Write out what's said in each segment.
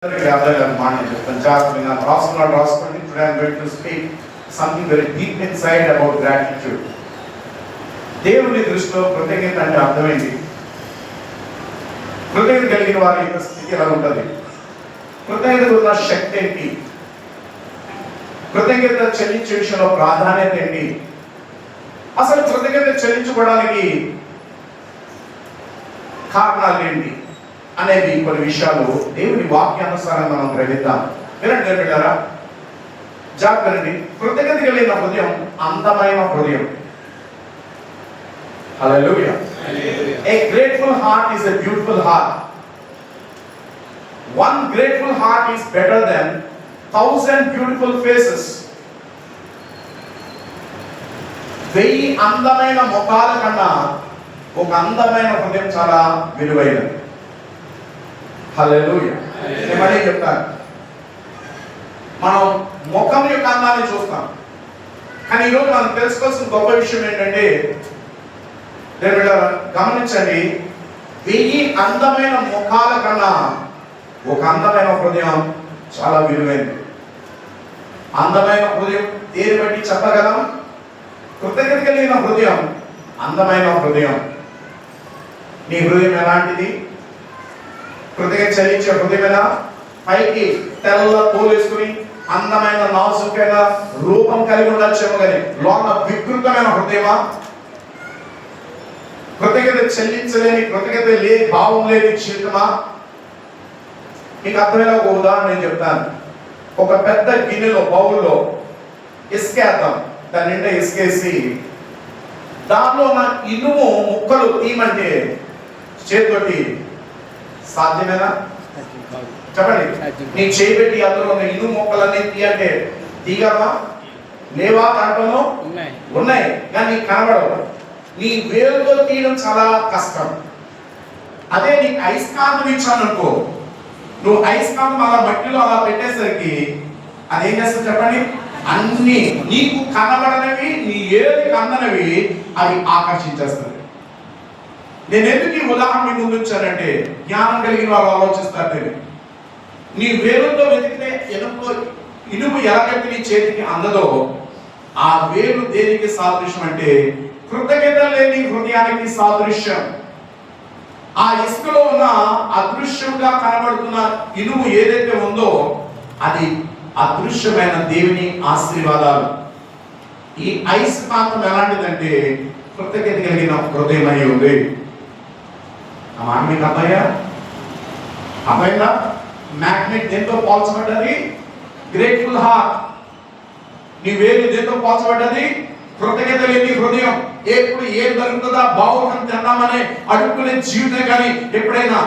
Punjab, Roscoe, today I am going to speak something very deep inside about gratitude. దేవుని దృష్టిలో కృతజ్ఞత అంటే అర్థమైంది. కృతజ్ఞత కలిగిన వారి యొక్క స్థితి ఎలా ఉంటుంది? కృతజ్ఞతకు ఉన్న శక్తి ఏంటి? కృతజ్ఞత చెల్లించే విషయంలో ప్రాధాన్యత ఏంటి? అసలు కృతజ్ఞత చెల్లించుకోవడానికి కారణాలు ఏంటి అనేది కొన్ని విషయాలు దేవుని వాక్యానుసారంగా మనం గ్రహిద్దాం. వినండి బిడ్డలారా, జాగ్రత్త. కృతజ్ఞత కలిగిన హృదయం అందమైన హృదయం. Hallelujah. A grateful heart is a beautiful heart. One grateful heart is better than 1,000 beautiful faces. వెయ్యి అందమైన ముఖాల కన్నా ఒక అందమైన హృదయం చాలా విలువైనది. హల్లెలూయా. ఏమని చెప్తాను, మనం ముఖం యొక్క అందాన్ని చూస్తాం, కానీ ఈరోజు మనం తెలుసుకోవాల్సిన గొప్ప విషయం ఏంటంటే, గమనించండి, వెయ్యి అందమైన ముఖాల కన్నా ఒక అందమైన హృదయం చాలా విలువైనది. అందమైన హృదయం దేని బట్టి చెప్పగలం? కృతజ్ఞత కలిగిన హృదయం అందమైన హృదయం. నీ హృదయం ఎలాంటిది? కృతజ్ఞత చెల్లించే హృదయమేనా? పైకి తెల్ల తోలేసుకుని అందమైన నాజుకైన రూపం కలిగి ఉండొచ్చేమో, కానీ లోన వికృతమైన హృదయమా? కృతజ్ఞత చెల్లించలేని, కృతజ్ఞత లేని భావం లేని జీవితమా? మీకు అర్థమైన ఒక ఉదాహరణ నేను చెప్తాను. ఒక పెద్ద గిన్నెలో, బౌల్లో ఇసుకేద్దాం. దాని నిండా ఇసుకేసి దానిలో ఉన్న ఇనుము ముక్కలు తీయమంటే చేతితోటి సాధ్యమేనా? చెప్పండి. నీ చేయబెట్టి అందులో ఉన్న ఇనుము ముక్కలన్నీ తీయంటే తీయగలవా? లేవా? దాంట్లో ఉన్నాయి, కానీ నీకు కనబడవు. నీ వేలుతో తీయడం చాలా కష్టం. అదే నీకు అయస్కాంతం ఇచ్చాననుకో, నువ్వు అయస్కాంతం అలా మట్టిలో అలా పెట్టేసరికి అదేం చేస్తుంది చెప్పండి? అన్ని నీకు కనబడనివి, నీ ఏలికి అందనవి అవి ఆకర్షించేస్తుంది. నేను ఎందుకు ఈ ఉదాహరణ ముందు ఉంచానంటే, జ్ఞానం కలిగిన వాళ్ళు ఆలోచిస్తారు. నేను నీ వేలుతో వెతికితే ఇనుము ఎలాగైతే నీ చేతికి అందదో, ఆ వేలు దేనికి సాదృశ్యం అంటే కృతజ్ఞత లేని హృదయానికి సాదృశ్యం. ఆ ఇసుకలో ఉన్న అదృశ్యంగా కనబడుతున్న ఇనుము ఏదైతే ఉందో అది అదృశ్యమైన దేవుని ఆశీర్వాదాలు. ఈ అయస్కాంతం ఎలాంటిదంటే కృతజ్ఞత కలిగిన హృదయమై ఉంది. ఆ మాట మీకు అబ్బాయినా మ్యాగ్నెట్ దేంతో పోల్చబడ్డది? Grateful heart. నీ వేలు దేంతో పోల్చబడ్డది? కృతజ్ఞత లేని హృదయం. ఎప్పుడు ఏం జరుగుతుందా బాగుందని తిన్నామనే అడుక్కునే జీవితం, కానీ ఎప్పుడైనా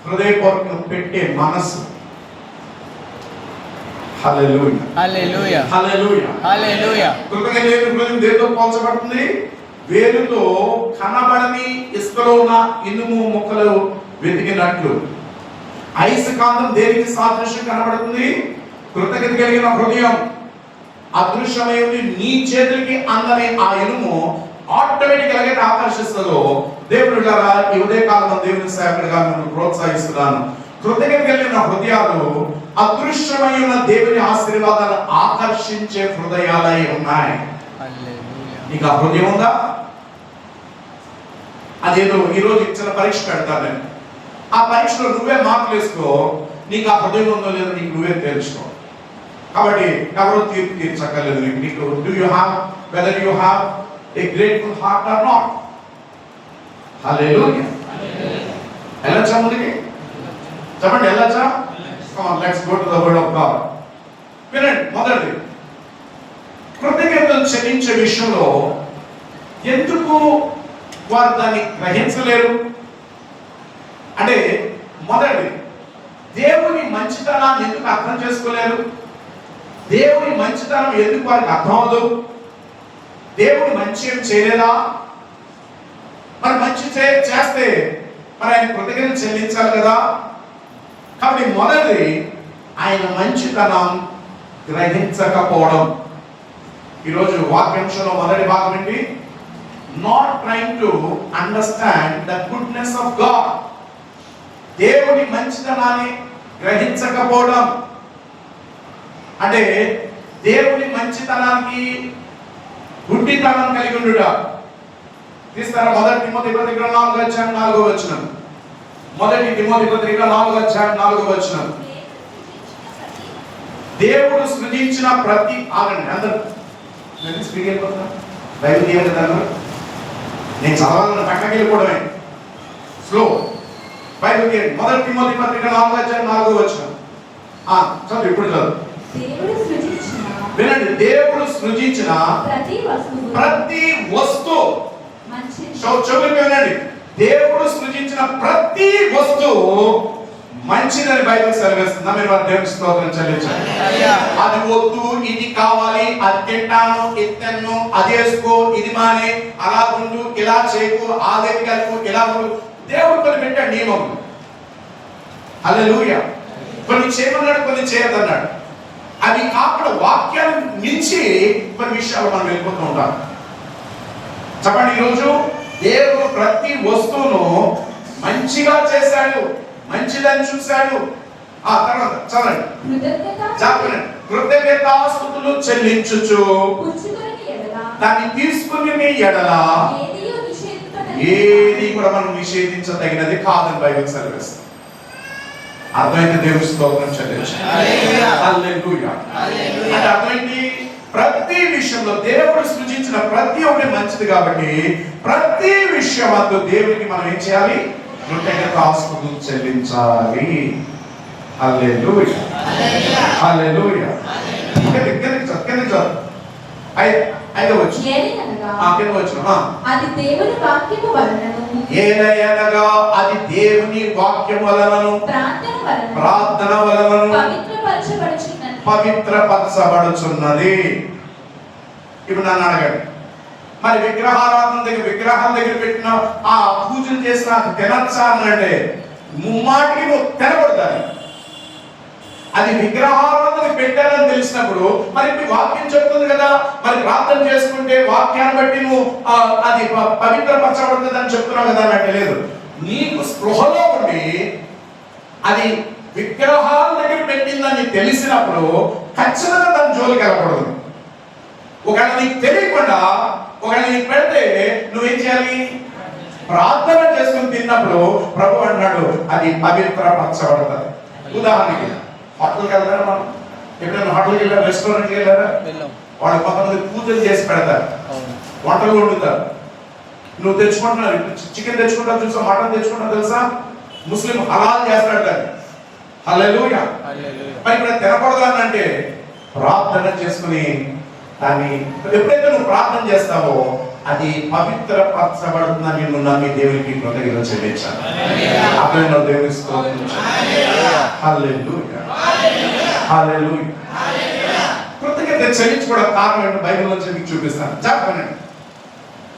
హృదయపూర్వకం పెట్టే మనస్సు. హల్లెలూయా, హల్లెలూయా, హల్లెలూయా, హల్లెలూయా. కృతజ్ఞత లేని హృదయం దేంతో పోల్చబడుతుంది? వేలుతో కనబడని ఇసుకలో ఉన్న ఇనుము ముక్కలు వెతికినట్లు. అయస్కాంతం దేనికి సాదృశ్యం కనబడుతుంది? కృతజ్ఞత కలిగిన హృదయం. అదృశ్యమై ఉంది. నీ చేతులకి అందని ఆ ఇనుము ఆటోమేటిక్ ఎలాగైతే ఆకర్షిస్తుందో, దేవుడు ఈ ఉదయకాలంలో దేవుని సేవకుడిగా నేను ప్రోత్సహిస్తున్నాను. కృతజ్ఞత కలిగిన హృదయాలు అదృశ్యమై ఉన్న దేవుని ఆశీర్వాదాలను ఆకర్షించే హృదయాలై ఉన్నాయి. నీకు ఆ హృదయం ఉందా? అదేదో ఈరోజు ఇచ్చిన పరీక్ష పెడతాను నేను. ఆ పరీక్షలో నువ్వే మార్కులు వేసుకో. నీకు ఆ హృదయం ఉందో లేదో నీకు నువ్వే తెలుసుకో. కాబట్టి ఎవరో తీర్చక్కర్లేదు నీకు. Do you have, whether you have a grateful heart or not. Hallelujah. వెళ్ళొచ్చా ముందుకి? చెప్పండి, వెళ్ళొచ్చా? Come on, let's go to the word of God. వినండి, మొదటిది కృతజ్ఞతలు చెల్లించే విషయంలో ఎందుకు వారు దాన్ని గ్రహించలేరు అంటే, మొదటిది దేవుని మంచితనాన్ని ఎందుకు అర్థం చేసుకోలేరు? దేవుని మంచితనం ఎందుకు వారికి అర్థం అవదు? దేవుడు మంచి ఏం చేయలేదా? మరి మంచి చేస్తే మరి ఆయన కృతజ్ఞత చెల్లించాలి కదా. కాబట్టి మొదటిది ఆయన మంచితనం గ్రహించకపోవడం. ఈరోజు వాక్యాంశంలో మొదటి భాగం ఏంటి? Not trying to understand the goodness of God. దేవుని మంచితనాన్ని గ్రహించకపోవడం అంటే దేవుని మంచితనానికి గుడ్డితనం కలిగి ఉండుట. తీస్తారా? మొదటి తిమోతి పత్రిక 4:4 మొదటి తిమోతి పత్రిక 4:4 దేవుడు సృజించిన ప్రతి అందరూ స్పీక్ అయిపోతున్నా బైబిల్ తీయాలి కదా, నేను చదవాలని పక్కకి వెళ్ళిపోవడమే స్లో. బైబిల్ తీయండి. మొదటి తిమోతి పత్రిక 4:4 చదువు. ఇప్పుడు చదువు. వినండి. దేవుడు సృజించిన ప్రతి వస్తువు చదువు వినండి. దేవుడు సృజించిన ప్రతి వస్తువు మంచిదని బైబిల్ సెలవిస్తుంది. మీరు వారి దేవుని స్తోత్రం చెల్లించండి. అది వద్దు, ఇది కావాలి, అది తింటాను, ఎత్తెన్ను, అది వేసుకో, ఇది మానే, అలా ఉండు, ఇలా చేయకు, ఆ దగ్గరకు ఇలా ఉండు. దేవుడు కొన్ని పెట్టాడు నియమం. హల్లెలూయా. కొన్ని చేయమన్నాడు, కొన్ని చేయదన్నాడు. అవి కాకుండా వాక్యాన్ని మించి కొన్ని విషయాలు మనం వెళ్ళిపోతూ ఉంటాం. చెప్పండి. ఈరోజు దేవుడు ప్రతి వస్తువును మంచిగా చేశాడు, మంచిదని చూశాడు. ఆ తర్వాత చదవండి. కృతజ్ఞతాస్తుతులు చెల్లించుచు దాన్ని తీసుకుని ఎడల ఏది కూడా మనం నిషేధించదగినది కాదని బైబిల్ సెలవిస్తుంది. అర్థమైతే దేవుని స్తోత్రం చెల్లించండి. హల్లెలూయా. అంటే అర్థమైంది. ప్రతి విషయంలో దేవుడు సృజించిన ప్రతి ఒక్కటి మంచిది కాబట్టి ప్రతి విషయం అందు దేవునికి మనం ఏం చేయాలి? కృతజ్ఞతాస్తుతులు చెల్లించాలి. హల్లెలూయా. హల్లెలూయా. ఐదో వచ్చిన అది దేవుని వాక్యము వలనను ఏలయనగా అది దేవుని వాక్యము వలనను ప్రార్థన వలనను పవిత్రపరచబడుచున్నది. ఇప్పుడు నన్ను అడగండి, మరి విగ్రహారాధన దగ్గర విగ్రహాల దగ్గర పెట్టిన ఆ పూజలు చేసిన తినచ్చా అంటే ముమ్మాటికి నువ్వు తినకూడదు. అది విగ్రహారాధన పెట్టాలని తెలిసినప్పుడు మరి వాక్యం చెప్తుంది కదా, మరి ప్రార్థన చేసుకుంటే వాక్యాన్ని బట్టి నువ్వు అది పవిత్రపరచబడుతుంది అని చెప్తున్నావు కదా అంటే లేదు. నీకు స్పృహలో ఉండి అది విగ్రహాల దగ్గర పెట్టిందని తెలిసినప్పుడు ఖచ్చితంగా దాని జోలికి వెళ్ళకూడదు. ఒకవేళ నీకు తెలియకుండా ఒకవేళ నీకు పెడితే నువ్వేం చేయాలి? ప్రార్థన చేసుకుని తిన్నప్పుడు ప్రభు అన్నాడు అది పవిత్రపరచబడుతుంది. ఉదాహరణకి హోటల్కి వెళ్తారా? మనం ఎప్పుడైనా హోటల్కి వెళ్ళారా, రెస్టారెంట్కి వెళ్ళారా? వాళ్ళు కొంతమంది పూజలు చేసి పెడతారు, వంటలు వండుతారు. నువ్వు తెచ్చుకుంటున్నావు, చికెన్ తెచ్చుకుంటావు చూసా, మటన్ తెచ్చుకుంటావు తెలుసా, ముస్లిం హలాల్ చేస్తాడు దాన్ని. హల్లెలూయా. మరి ఇప్పుడు తినకూడదు అని అంటే ప్రార్థన చేసుకుని దాన్ని ఎప్పుడైతే నువ్వు ప్రార్థన చేస్తావో అది పవిత్రపరచబడుతుందని నువ్వు నమ్మి దేవునికి కృతజ్ఞతలు చెల్లించాలి. అక్కడ దేవుని స్తోత్రం. హల్లెలూయా. హల్లెలూయా. కృతజ్ఞత చెల్లించుకోవడం కారణం ఏంటో బైబిల్ నుంచి మీకు చూపిస్తాను. చెప్పండి.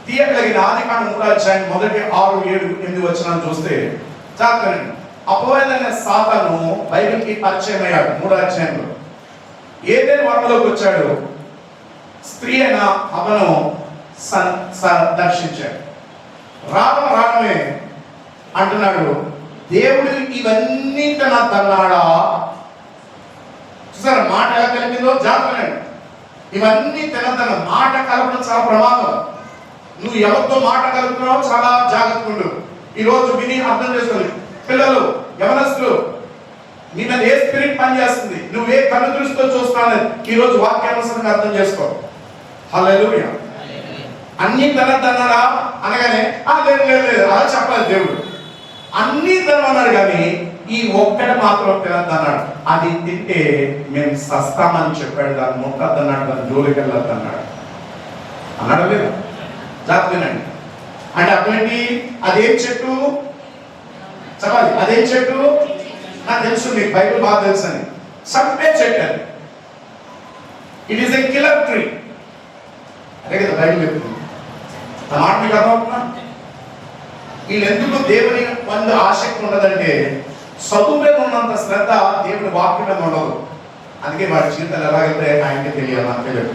తీయగలిగిన ఆదికాండం 3 మొదటి 6, 7, 8 వచనాలు చూస్తే చెప్పండి. అపవాదైన సాతాను బైబిల్కి పరిచయం అయ్యాడు 3వ అధ్యాయంలో. ఏదైనా వనంలోకి వచ్చాడు, స్త్రీ అయిన హవ్వను దర్శించాడు. రావడమే అంటున్నాడు, దేవుడు ఇవన్నీ తన్నాడా? చూసారా మాట ఎలా కలిపిందో? జాగ్రత్త. ఇవన్నీ తినదన్న మాట కలపడం చాలా ప్రమాదం. నువ్వు ఎవరితో మాట కలుపుతున్నావో చాలా జాగ్రత్తగా ఉండు. ఈరోజు విని అర్థం చేసుకోవాలి. పిల్లలు, యవనస్తులు, నీ మీద ఏ స్పిరిట్ పనిచేస్తుంది, నువ్వు ఏ కన్ను దృష్టితో చూస్తున్నావు ఈ రోజు వాక్యానుసారంగా అర్థం చేసుకో. హల్లెలూయా. అన్ని తినద్దన్నాడా అనగానే లేదు లేదు లేదు అలా చెప్పలేదు దేవుడు. అన్ని తినమన్నాడు కానీ ఈ ఒక్కటి మాత్రం తినద్దన్నాడు. అది తింటే మేము సస్తామని చెప్పాడు, దాన్ని మొక్కద్దన్నాడు, దాన్ని జోలికి వెళ్ళొద్దన్నాడు అన్నాడు లేదు. జాగ్రత్తనండి. అంటే అటువంటి అదేం చెట్టు చెప్పాలి, అదేం చెట్టు నాకు తెలుసు, మీకు బైబిల్ బాగా తెలుసు అని. చంపే చెట్టు అది. It is a killer tree. అదే కదా బైబిల్ చెప్తుంది. ఆ మాట మీకు అర్థమవుతున్నా? వీళ్ళు ఎందుకు దేవుని వంద ఆసక్తి ఉండదంటే చదువు మీద ఉన్నంత శ్రద్ధ దేవుని వాక్యం మీద ఉండదు. అందుకే వాడి జీవితాలు ఎలాగైతే ఆయనకే తెలియాలి, నాకు తెలియదు.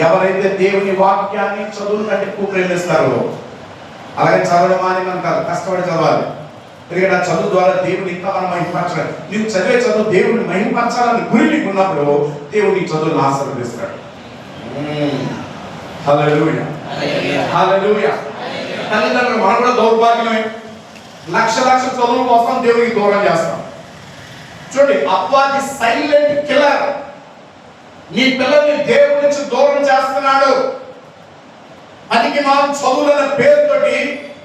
ఎవరైతే దేవుని వాక్యాన్ని చదువు కంటే ఎక్కువ ప్రేమిస్తారో అలాగే చదవడం అని మనం కాదు, కష్టపడి చదవాలి. ఎందుకంటే ఆ చదువు ద్వారా దేవుని ఇంకా మనం మహిమపరచాలి. నీవు చదివే చదువు దేవుడిని మహిమపరచాలని గురి నీకు ఉన్నప్పుడు దేవుడు నీ చదువును ఆశీర్వదిస్తాడు. హల్లెలూయా, హల్లెలూయా. తల్లిదండ్రులు మనం కూడా దౌర్భాగ్యమే. లక్ష చదువుల కోసం దేవుడికి దూరం చేస్తాం. చూడండి, అపవాది సైలెంట్ కిల్లర్. నీ పిల్లల్ని దేవుడి నుంచి దూరం చేస్తున్నాడు. అందుకే మనం చదువులన్న పేరుతోటి,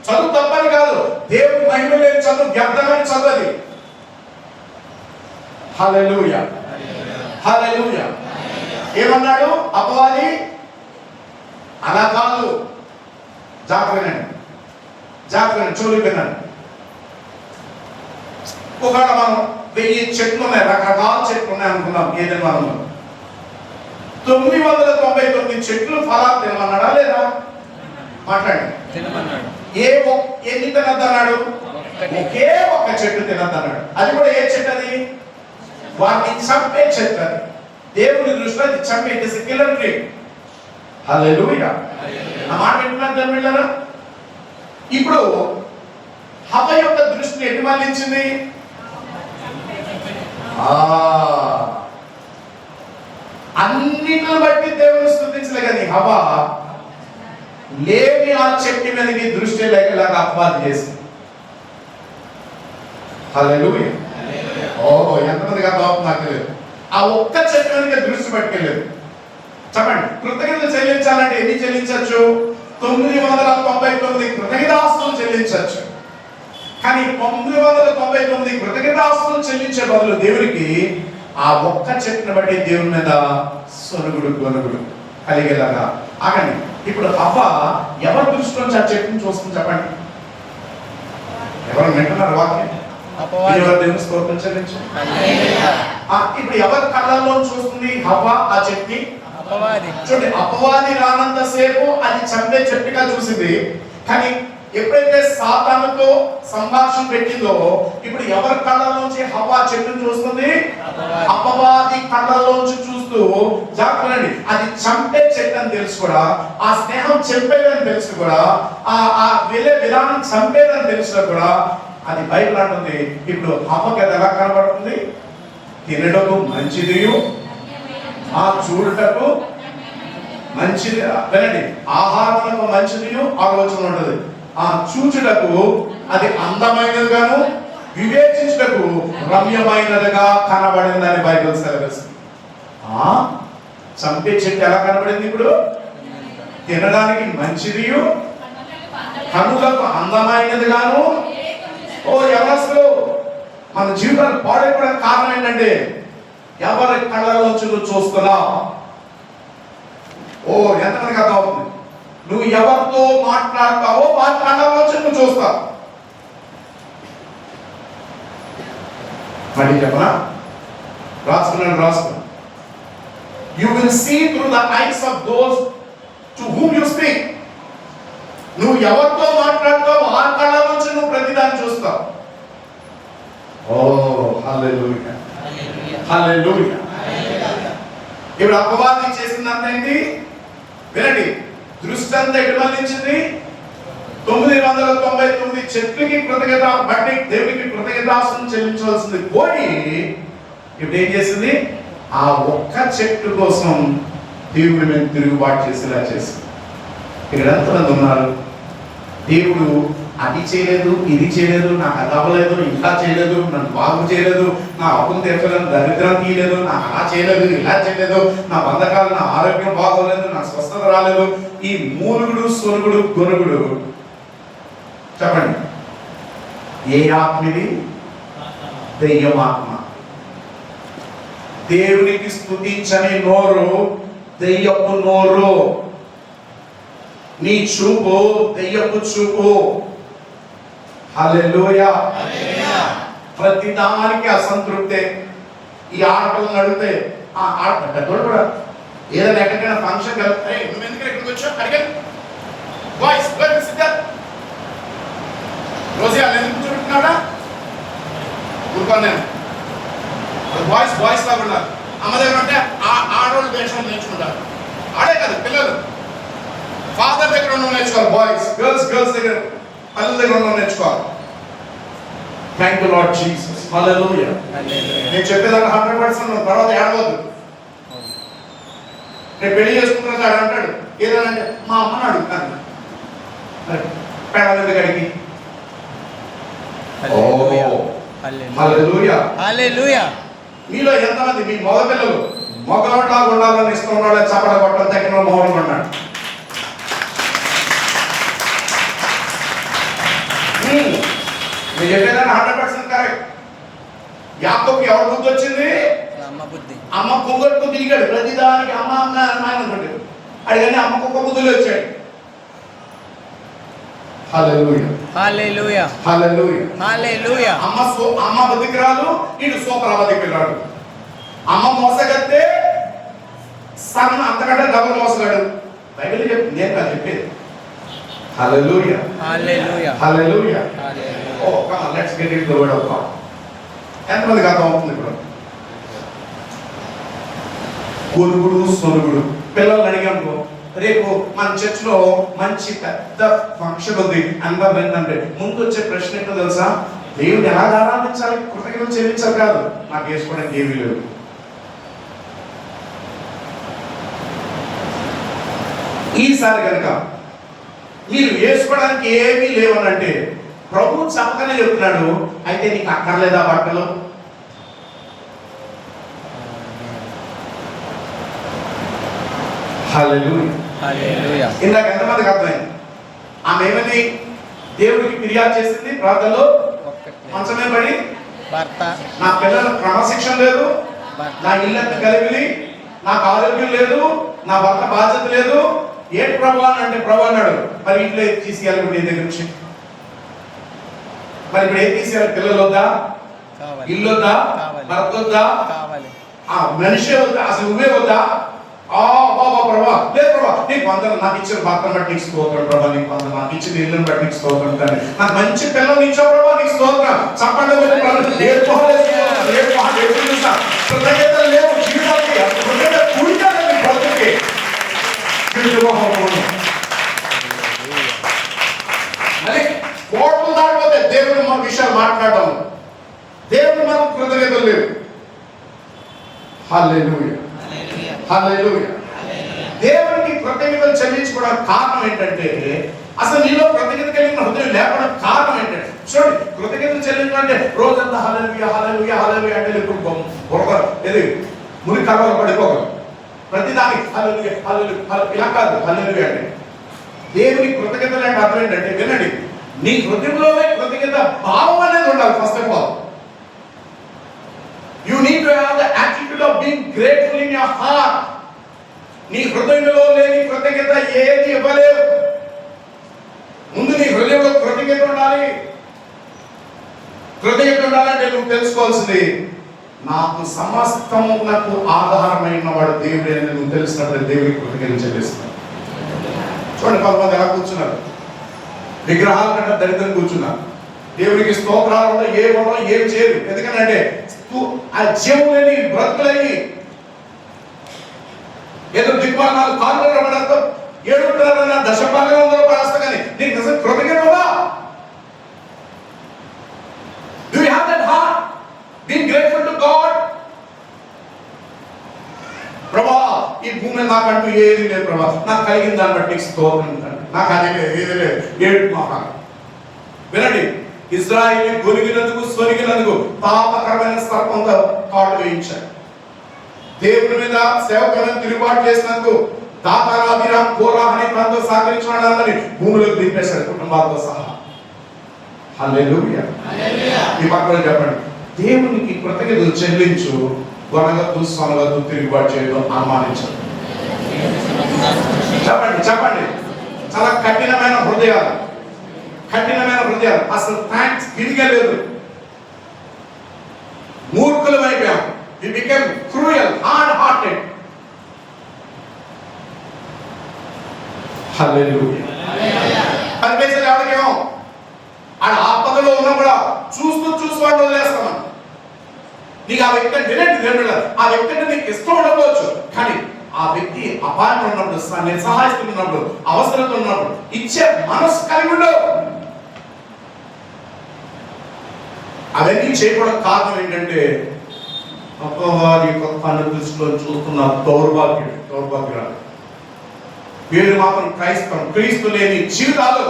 చదువు తప్పని కాదు, దేవుడి మహిమ లేని చదువు వ్యర్థమైన చదువు. హల్లెలూయా, హల్లెలూయా. ఏమన్నాడు అపవాది? అలా కాదు, జాగ్రత్త చూలిపోయినాడు. ఒకవేళ మనం 1000 చెట్లు ఉన్నాయి, రకరకాల చెట్లు ఉన్నాయి అనుకున్నాం. ఏదైనా మనం 999 చెట్లు ఫలాలు తినమన్నాడా లేదా? మాట్లాడండి. ఎన్ని తినద్దన్నాడు? ఒకే ఒక్క చెట్టు తినద్దన్నాడు. అది కూడా ఏ చెట్టు? అది వాటిని చంపే చెట్టు. అది దేవుని దృష్టిలో అది చంపే కిల్లర్ ట్రీ. హల్లెలూయా. ఆ మాట వింటున్నారా? ఇప్పుడు హవ యొక్క దృష్టిని ఎటు మళ్ళించింది? అన్నిటిని బట్టి దేవుని స్తుతించలే, కానీ హవ లేని ఆ చెట్టు మీదకి దృష్టి లేకలాగా అపవాది చేసింది. హల్లెలూయా. ఎంతమందికి అర్థం నాకు తెలియదు. ఆ ఒక్క చెట్టు మీదకి దృష్టి పట్టుకెళ్ళలేదు. చెప్పండి, కృతజ్ఞతలు చెల్లించాలంటే ఎన్ని చెల్లించవచ్చు? 999 కృతజ్ఞతాస్తులు చెల్లించవచ్చు. కానీ 999 కృతజ్ఞతాస్తులు చెల్లించే బదులు దేవునికి ఆ ఒక్క చెట్టును బట్టి దేవుని మీద గొనుగుడు కలిగేలాగా ఆగండి. ఇప్పుడు హవ్వ ఎవరి దృష్టిలోంచి ఆ చెట్టును చూస్తుంది? చెప్పండి. ఎవరు వింటున్నారు వాక్యం? దేవుని స్తోత్రం చెల్లించు. ఇప్పుడు ఎవరి కళ్ళల్లో చూస్తుంది హవ్వ ఆ చెట్టుని? చూడండి, అపవాది రానంత సేపు అది చంపే చెట్టుగా చూసింది. కానీ ఎప్పుడైతే సాతానుతో సంభాషణ పెట్టిందో, ఇప్పుడు ఎవరి కళ్ళలోంచి హవ్వ చెట్టును చూస్తుంది? అపవాది కళ్ళలోంచి చూస్తూ, జాగ్రత్త, అది చంపే చెట్టు అని తెలుసు కూడా, ఆ స్నేహం చంపేదని తెలుసు కూడా, ఆ వెళ్ళే విధానం చంపేదని తెలిసినా కూడా, అది బైబిల్ అంటుంది. ఇప్పుడు హవ్వకి అది ఎలా కనబడుతుంది? తినడము మంచిది, ఆ చూడటకు మంచిది. వినండి, ఆహారములకు మంచిది ఆలోచన ఉంటుంది. ఆ చూచుటకు అది అందమైనదిగాను వివేచించుటకు రమ్యమైనదిగా కనబడిందని బైబిల్ సెలవిస్తుంది. చంపే చెట్టు ఎలా కనబడింది? ఇప్పుడు తినడానికి మంచిది, కనులకు అందమైనదిగాను. ఎవరసలు మన జీవితాలు పాడైపోవడానికి కారణం ఏంటంటే ఎవరి కళ్ళలోంచి నువ్వు చూస్తున్నావు? ఎంతమందికి అర్థం అవుతుంది? నువ్వు ఎవరితో మాట్లాడతావో వారి కళ్ళలోంచి నువ్వు చూస్తావు. మళ్ళీ చెప్పనా? రాసుకున్నాను. You will see through the eyes of those to whom you speak. నువ్వు ఎవరితో మాట్లాడతావో ఆ కళ్ళలోంచి నువ్వు ప్రతిదాన్ని చూస్తావు. హల్లెలూయా, హల్లెలూయా. ఇప్పుడు అపవాది చేసిందంతా ఏంటి? వినండి, దృష్టి అంతా ఎటు మళ్ళించింది? 999 చెట్లకి కృతజ్ఞత బట్టి దేవునికి కృతజ్ఞతాస్తులు చెల్లించవలసింది పోయి, ఇప్పుడు ఏం చేసింది? ఆ ఒక్క చెట్టు కోసం దేవుడి మీద తిరుగుబాటు చేసేలా చేసింది. ఇక్కడ ఎంతమంది ఉన్నారు? దేవుడు అది చేయలేదు, ఇది చేయలేదు, నాకు అది అవ్వలేదు, ఇంకా చేయలేదు, నన్ను బాగు చేయలేదు, నా అప్పులు తీర్చలేదు, దరిద్రం తీయలేదు, నాకు అలా చేయలేదు, ఇలా చేయలేదు, నా బంధకాలు, నా ఆరోగ్యం బాగోలేదు, నా స్వస్థత రాలేదు. ఈ మూలుగుడు, సొరుగుడు, గొనుగుడు చెప్పండి, ఏ ఆత్మది? దెయ్యం ఆత్మ. దేవునికి స్తుతించని నోరు దెయ్యపు నోరు. నీ చూపు దెయ్యపు చూపు. హల్లెలూయా. ప్రతి దానికి అసంతృప్తే. ఈ ఆటలను అడిగితే ఆ ఆట పెద్దోడు కూడా ఏదైనా ఎక్కడికైనా ఫంక్షన్ వెళ్తే, నువ్వు ఎందుకు ఇక్కడికి వచ్చావు అడిగారు. బాయ్స్ రోజు వాళ్ళు ఎందుకు కూర్చుంటున్నాడా? ఊరుకోను నేను. బాయ్స్ లాగా ఉన్నారు. అమ్మ దగ్గర అంటే ఆడవాళ్ళు వేషం నేర్చుకుంటారు. ఆడే కాదు, పిల్లలు ఫాదర్ దగ్గర ఉన్న నేర్చుకోవాలి. బాయ్స్ గర్ల్స్ దగ్గర, పల్లెల దగ్గర ఉన్న నేర్చుకోవాలి. Thank you Lord Jesus. Hallelujah. నేను చెప్పేదాన్ని 100% తర్వాత ఏడవద్దు. నేను పెళ్లి చేసుకున్న అంటాడు ఏదైనా అంటే మా అమ్మని అడుగుతాను పెళ్ళాలి ఎందుకు అడిగి. హల్లెలూయా. హల్లెలూయా. మీలో ఎంతమంది మీ మగ పిల్లలు మగవాళ్ళ ఉండాలని ఇష్టం ఉన్నాడు చపడ కొట్టడం తగిన మౌనం అన్నాడు. నేను చెప్పేదాన్ని 100% కరెక్ట్. యాకోబుకి ఎవరు బుద్ధి వచ్చింది? అమ్మ కొంగొట్టు తిరిగాడు ప్రతిదానికి అమ్మ అమ్మ అమ్మాయి అనుకుంటాడు. అడిగానే అమ్మకు ఒక బుద్ధులు వచ్చాడు. హల్లెలూయా. హల్లెలూయా. హల్లెలూయా. హల్లెలూయా. అమ్మ బుద్ధికి రాదు, ఇటు సూపర్ బుద్ధికి రాడు. అమ్మ మోసగత్తే సన్న అంతకంటే డబుల్ మోసగాడు. బైబిల్ చెప్తుంది, నేను కాదు చెప్పేది. Hallelujah. Hallelujah. Hallelujah. Oh come on, let's get in the word of God. ఎంతమందికి అర్థం అవుతుంది ఇప్పుడు? కొనుగుడు సొనుగుడు. పిల్లల్ని అడిగాము, రేపు మన చర్చ్లో మంచి పెద్ద ఫంక్షన్ ఉంది అందరం ఏంటంటే ముందు వచ్చే ప్రశ్న ఏంటో తెలుసా? దేవుని ఎలా ఆరాధించాలి, కృతజ్ఞతలు చెల్లించాలి కాదు. నాకు వేసుకోవడానికి ఏమీ లేదు. ఈసారి కనుక మీరు వేసుకోవడానికి ఏమీ లేవనంటే ప్రభు చక్కనే చెప్తున్నాడు, అయితే నీకు అక్కర్లేదా బట్టలు? హల్లెలూయా. హల్లెలూయా. ఇందాక ఎంతమందికి అర్థమైంది? ఆమె ఏమని దేవుడికి ఫిర్యాదు చేసింది ప్రార్థనలో? మంచమే పడి భర్త, నా పిల్లల క్రమశిక్షణ లేదు, నా ఇల్లంత కలిగిలి, నాకు ఆరోగ్యం లేదు, నా భర్త బాధ్యత లేదు. ఏంటి ప్రభు అని అంటే ప్రభు అన్నాడు, మరి ఇంట్లో తీసుకెళ్ళి నీ దగ్గర నుంచి. మరి ఇప్పుడు ఏం తీసుకెళ్ళాలి? పిల్లలు వద్దా, ఇల్లు వద్దా, భర్త వద్దా, ఆ మనిషి వద్దా, అసలు నువ్వే వద్దా? బాబా ప్రభా లేదు ప్రభా, నీకు వందలు నాకు ఇచ్చిన భర్తను బట్టి నీకు స్తోత్రం ప్రభా, నీకు వందలు నాకు ఇచ్చిన ఇల్లుని బట్టి నీకు స్తోత్రం కానీ నాకు మంచి పిల్లలు ఇచ్చా ప్రభా, నీకు స్తోత్రం. చెప్పండి కృతజ్ఞతలు లేవు జీవితానికి, కృతజ్ఞత కూడికాలండి బ్రతుకి. మళ్ళీ కోట్లు దాటిపోతే దేవుడు మన విషయాలు మాట్లాడడం, దేవుడు మనం కృతజ్ఞతలు లేవు. హల్లెలూయా. హల్లెలూయా. దేవునికి కృతజ్ఞతలు చెల్లించుకోవడానికి కారణం ఏంటంటే అసలు నీలో కృతజ్ఞత కలిగిన హృదయం లేకపోవడానికి కారణం ఏంటంటే చూడండి, కృతజ్ఞతలు చెల్లించడం అంటే రోజంతా హల్లెలూయా హల్లెలూయా హల్లెలూయా అంటే ఇది మురి కలవలు పడిపోగలరు. ప్రతిదానికి హల్లెలూయా హల్లెలూయా ఇలా కాదు. హల్లెలూయా అంటే దేవునికి కృతజ్ఞతలు అంటే అర్థం ఏంటంటే వినండి, నీ హృదయంలోనే కృతజ్ఞత భావం అనేది ఉండాలి. First of all you need to have the attitude of being grateful in your heart. నీ హృదయంలో లేని కృతజ్ఞత ఏది ఇవ్వలేవు. ముందు నీ హృదయంలో కృతజ్ఞత ఉండాలి. కృతజ్ఞత ఉండాలంటే నువ్వు తెలుసుకోవాల్సింది, నాకు సమస్తమునకు ఆధారమైన వాడు దేవుడే అని నువ్వు తెలిసినప్పుడు దేవుడికి కృతజ్ఞత చెల్లిస్తున్నావు. చూడండి, కొంతమంది ఎలా కూర్చున్నారు, విగ్రహాల కంటే దరిద్రం కూర్చున్నారు. దేవుడికి స్తోత్రాలు ఉండవు, ఏం ఉండవు, ఏం చేయరు. ఎందుకంటే ఆ జీవులని బ్రతుకులని ఏదో దిగ్మానాలు కాళ్ళు పడతాం, 7.5 దశభాగంలో పడేస్తా కానీ నీకు నిజం కృతజ్ఞత ఉందా? Do you have that heart? Being grateful to God. ప్రభా ఈ భూమి నాకంటూ ఏది లేదు ప్రభా, నాకు కలిగిన దాన్ని బట్టి స్తోత్రం, నాకు అది లేదు ఏది లేదు. ఏడు మహా వినండి, ఇజ్రాయిల్ గొలిగినందుకు సొరిగినందుకు పాపకరమైన సర్పంతో కాళ్ళు వేయించాడు. దేవుని మీద సేవకులను తిరుగుబాటు చేసినందుకు దాతారాభిరామ్ కోరాహని ప్రాంతం సహకరించాలని భూమిలోకి దింపేశాడు కుటుంబాలతో సహా. హల్లెలూయా. ఈ పక్కన చెప్పండి, దేవునికి కృతజ్ఞతలు చెల్లించు, గొనగద్దు సొనగద్దు తిరుగుబాటు చేయడం అనుమానించదు. చెప్పండి చెప్పండి, చాలా కఠినమైన హృదయాలు, కఠినమైన హృదయాలు. అసలు థ్యాంక్స్ గివింగ్ లేదు. మూర్ఖులం అయిపోయాం. We became cruel, hard-hearted. Hallelujah. పనిచేసేది ఎవరికేమో ఆడ ఆపదలో ఉన్నా కూడా చూస్తూ వాడు వదిలేస్తాం. నీకు ఆ వ్యక్తి వినండి, ఆ వ్యక్తి అంటే నీకు ఇష్టం ఉండకపోవచ్చు, కానీ ఆ వ్యక్తి అపాయంలో ఉన్నప్పుడు, నిస్సహాయస్తున్నప్పుడు, అవసరంతో ఉన్నప్పుడు ఇచ్చే మనసు కలిగి ఉండవు. అవన్నీ చేయడం కారణం ఏంటంటే వారి యొక్క కన్ను దృష్టిలో చూస్తున్న దౌర్భాగ్యురాలు. పేరు మాత్రం క్రీస్తు లేని జీవితాలు,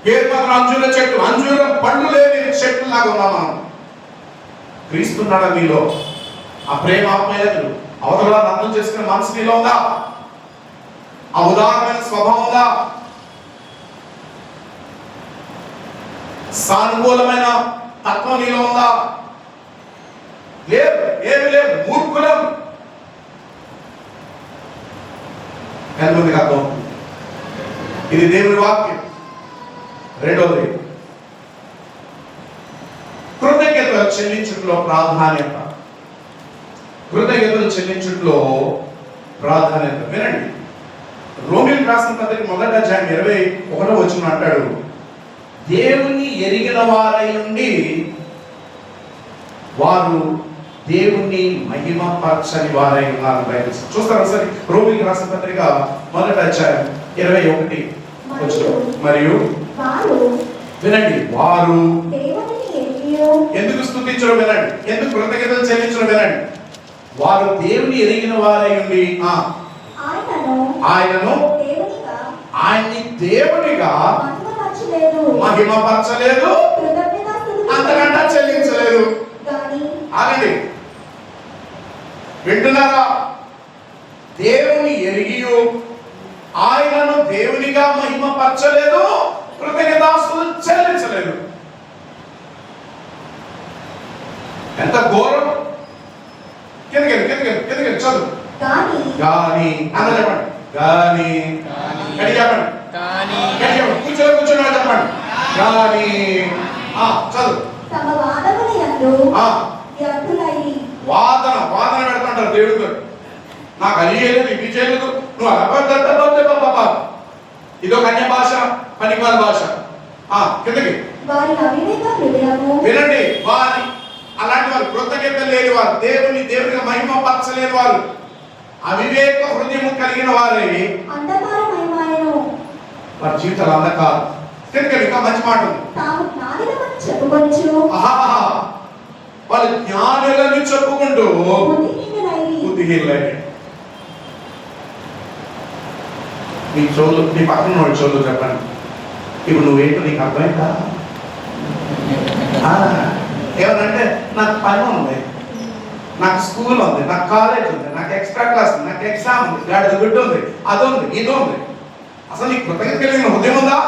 పేరు మాత్రం అంజూరం పండు లేని చెట్లు లాగా ఉన్నాం మనం. క్రీస్తున్నాడా నీలో? ఆ ప్రేమ ఆప్యాయతలు, అవతల అర్థం చేసుకునే మనసు నీలో ఉందా? ఆ ఉదారమైన స్వభావం ఉందా? సానుకూలమైన తత్వం నీలో ఉందా? లేదు, ఏమి లేదు, మూర్ఖులం. ఎంతమందికి అర్థం? ఇది దేవుని వాక్యం. రెండవది, కృతజ్ఞతలు చెల్లించుట్లో ప్రాధాన్యత. కృతజ్ఞతలు చెల్లించుట్లో ప్రాధాన్యత. వినండి, రోమిలకు రాసిన పత్రిక 1వ అధ్యాయం 21వ వచనం అంటాడు, దేవుని ఎరిగిన వారై ఉండి వారు దేవుణ్ణి మహిమపరచని వారై ఉన్నారు. బైబిల్ చూస్తారా సరే? రోమిలకు రాసిన పత్రిక 1వ అధ్యాయం 21 వచనం. మరియు వినండి, వారు ఎందుకు స్తుతించడం వినండి, ఎందుకు కృతజ్ఞతలు చెల్లించడం వినండి. వారు దేవుని ఎరిగిన వారై ఉండి ఆయనను ఆయన్ని దేవునిగా మహిమపరచలేదు, అంతకంటే చెల్లించలేదు. ఆగండి, వింటున్నారా? దేవుని ఎరిగి ఆయనను దేవునిగా మహిమపరచలేదు, కృతజ్ఞతాస్తుతులు చెల్లించలేదు. ఎంత ఘోరం! కిందకి చదువు. కానీ అన్న చెప్పండి, కూర్చొని చెప్పండి. కానీ చదువు. వాదన పెడుతుంటారు దేవుడితో. నాకు అది చేయలేదు, ఇది చేయలేదు, నువ్వు అలా ఇదో కన్య భాష, పనికిమాల భాష. కిందకి వినండి, వారి అలాంటి వారు, కృతజ్ఞత లేని వారు, దేవునిగా మహిమపరచలేని వారు, అవివేక హృదయం కలిగిన వారే వారి జీవితాలు అంధకారం. కిందకి ఇంకా మంచి మాట ఉంది, వాళ్ళు జ్ఞానులని చెప్పుకుంటూ బుద్ధిహీనులై. నీ చోళ్ళు, నీ పక్కన వాడి చోళ్ళు చెప్పండి, ఇప్పుడు నువ్వేంటో నీకు అర్థమైందా? ఏమనంటే నాకు పని ఉంది, నాకు స్కూల్ ఉంది, నాకు కాలేజ్ ఉంది, నాకు ఎక్స్ట్రా క్లాస్ ఉంది, నాకు ఎగ్జామ్ ఉంది, గాడి బిడ్డ ఉంది, అది ఉంది, ఇది ఉంది. అసలు నీకు కృతజ్ఞత కలిగిన హృదయం ఉందా?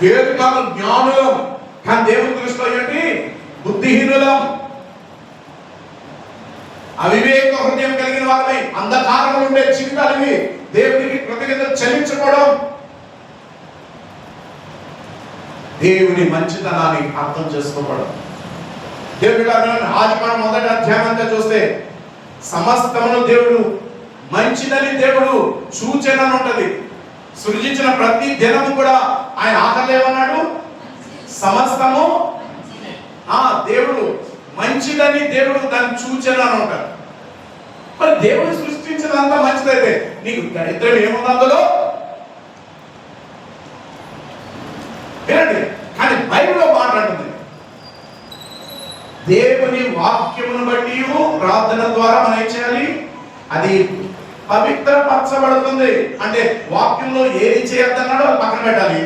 పేరు కాలం జ్ఞానులం, కానీ దేవుని దృష్టిలో ఏంటి? బుద్ధిహీనులం, అవివేక హృదయం కలిగిన వారిని, అంధకారంలో ఉండే జీవితాలవి. దేవునికి కృతజ్ఞతలు చెల్లించుకోవడం, దేవుని మంచితనాన్ని అర్థం చేసుకోవడం. దేవుడు ఆదికాండం 1వ అధ్యాయం అంతా చూస్తే సమస్తమును దేవుడు మంచిదని దేవుడు సూచన ఉంటది. సృజించిన ప్రతి దినము కూడా ఆయన ఆఖరిలో ఏమన్నాడు? సమస్తము దేవుడు మంచిదని దేవుడు దాన్ని సూచన అని ఉంటాడు. మరి దేవుడు సృష్టించినంతా మంచిదైతే నీకు దరిద్రం ఏముంది అందులో? వినండి, కానీ బైబిల్లో మాట్లాడుతుంది, దేవుని వాక్యమును బట్టి ప్రార్థన ద్వారా మనం ఏం చేయాలి? అది పవిత్రపరచబడుతుంది. అంటే వాక్యంలో ఏది చేయొద్దన్నాడో అది పక్కన పెట్టాలి,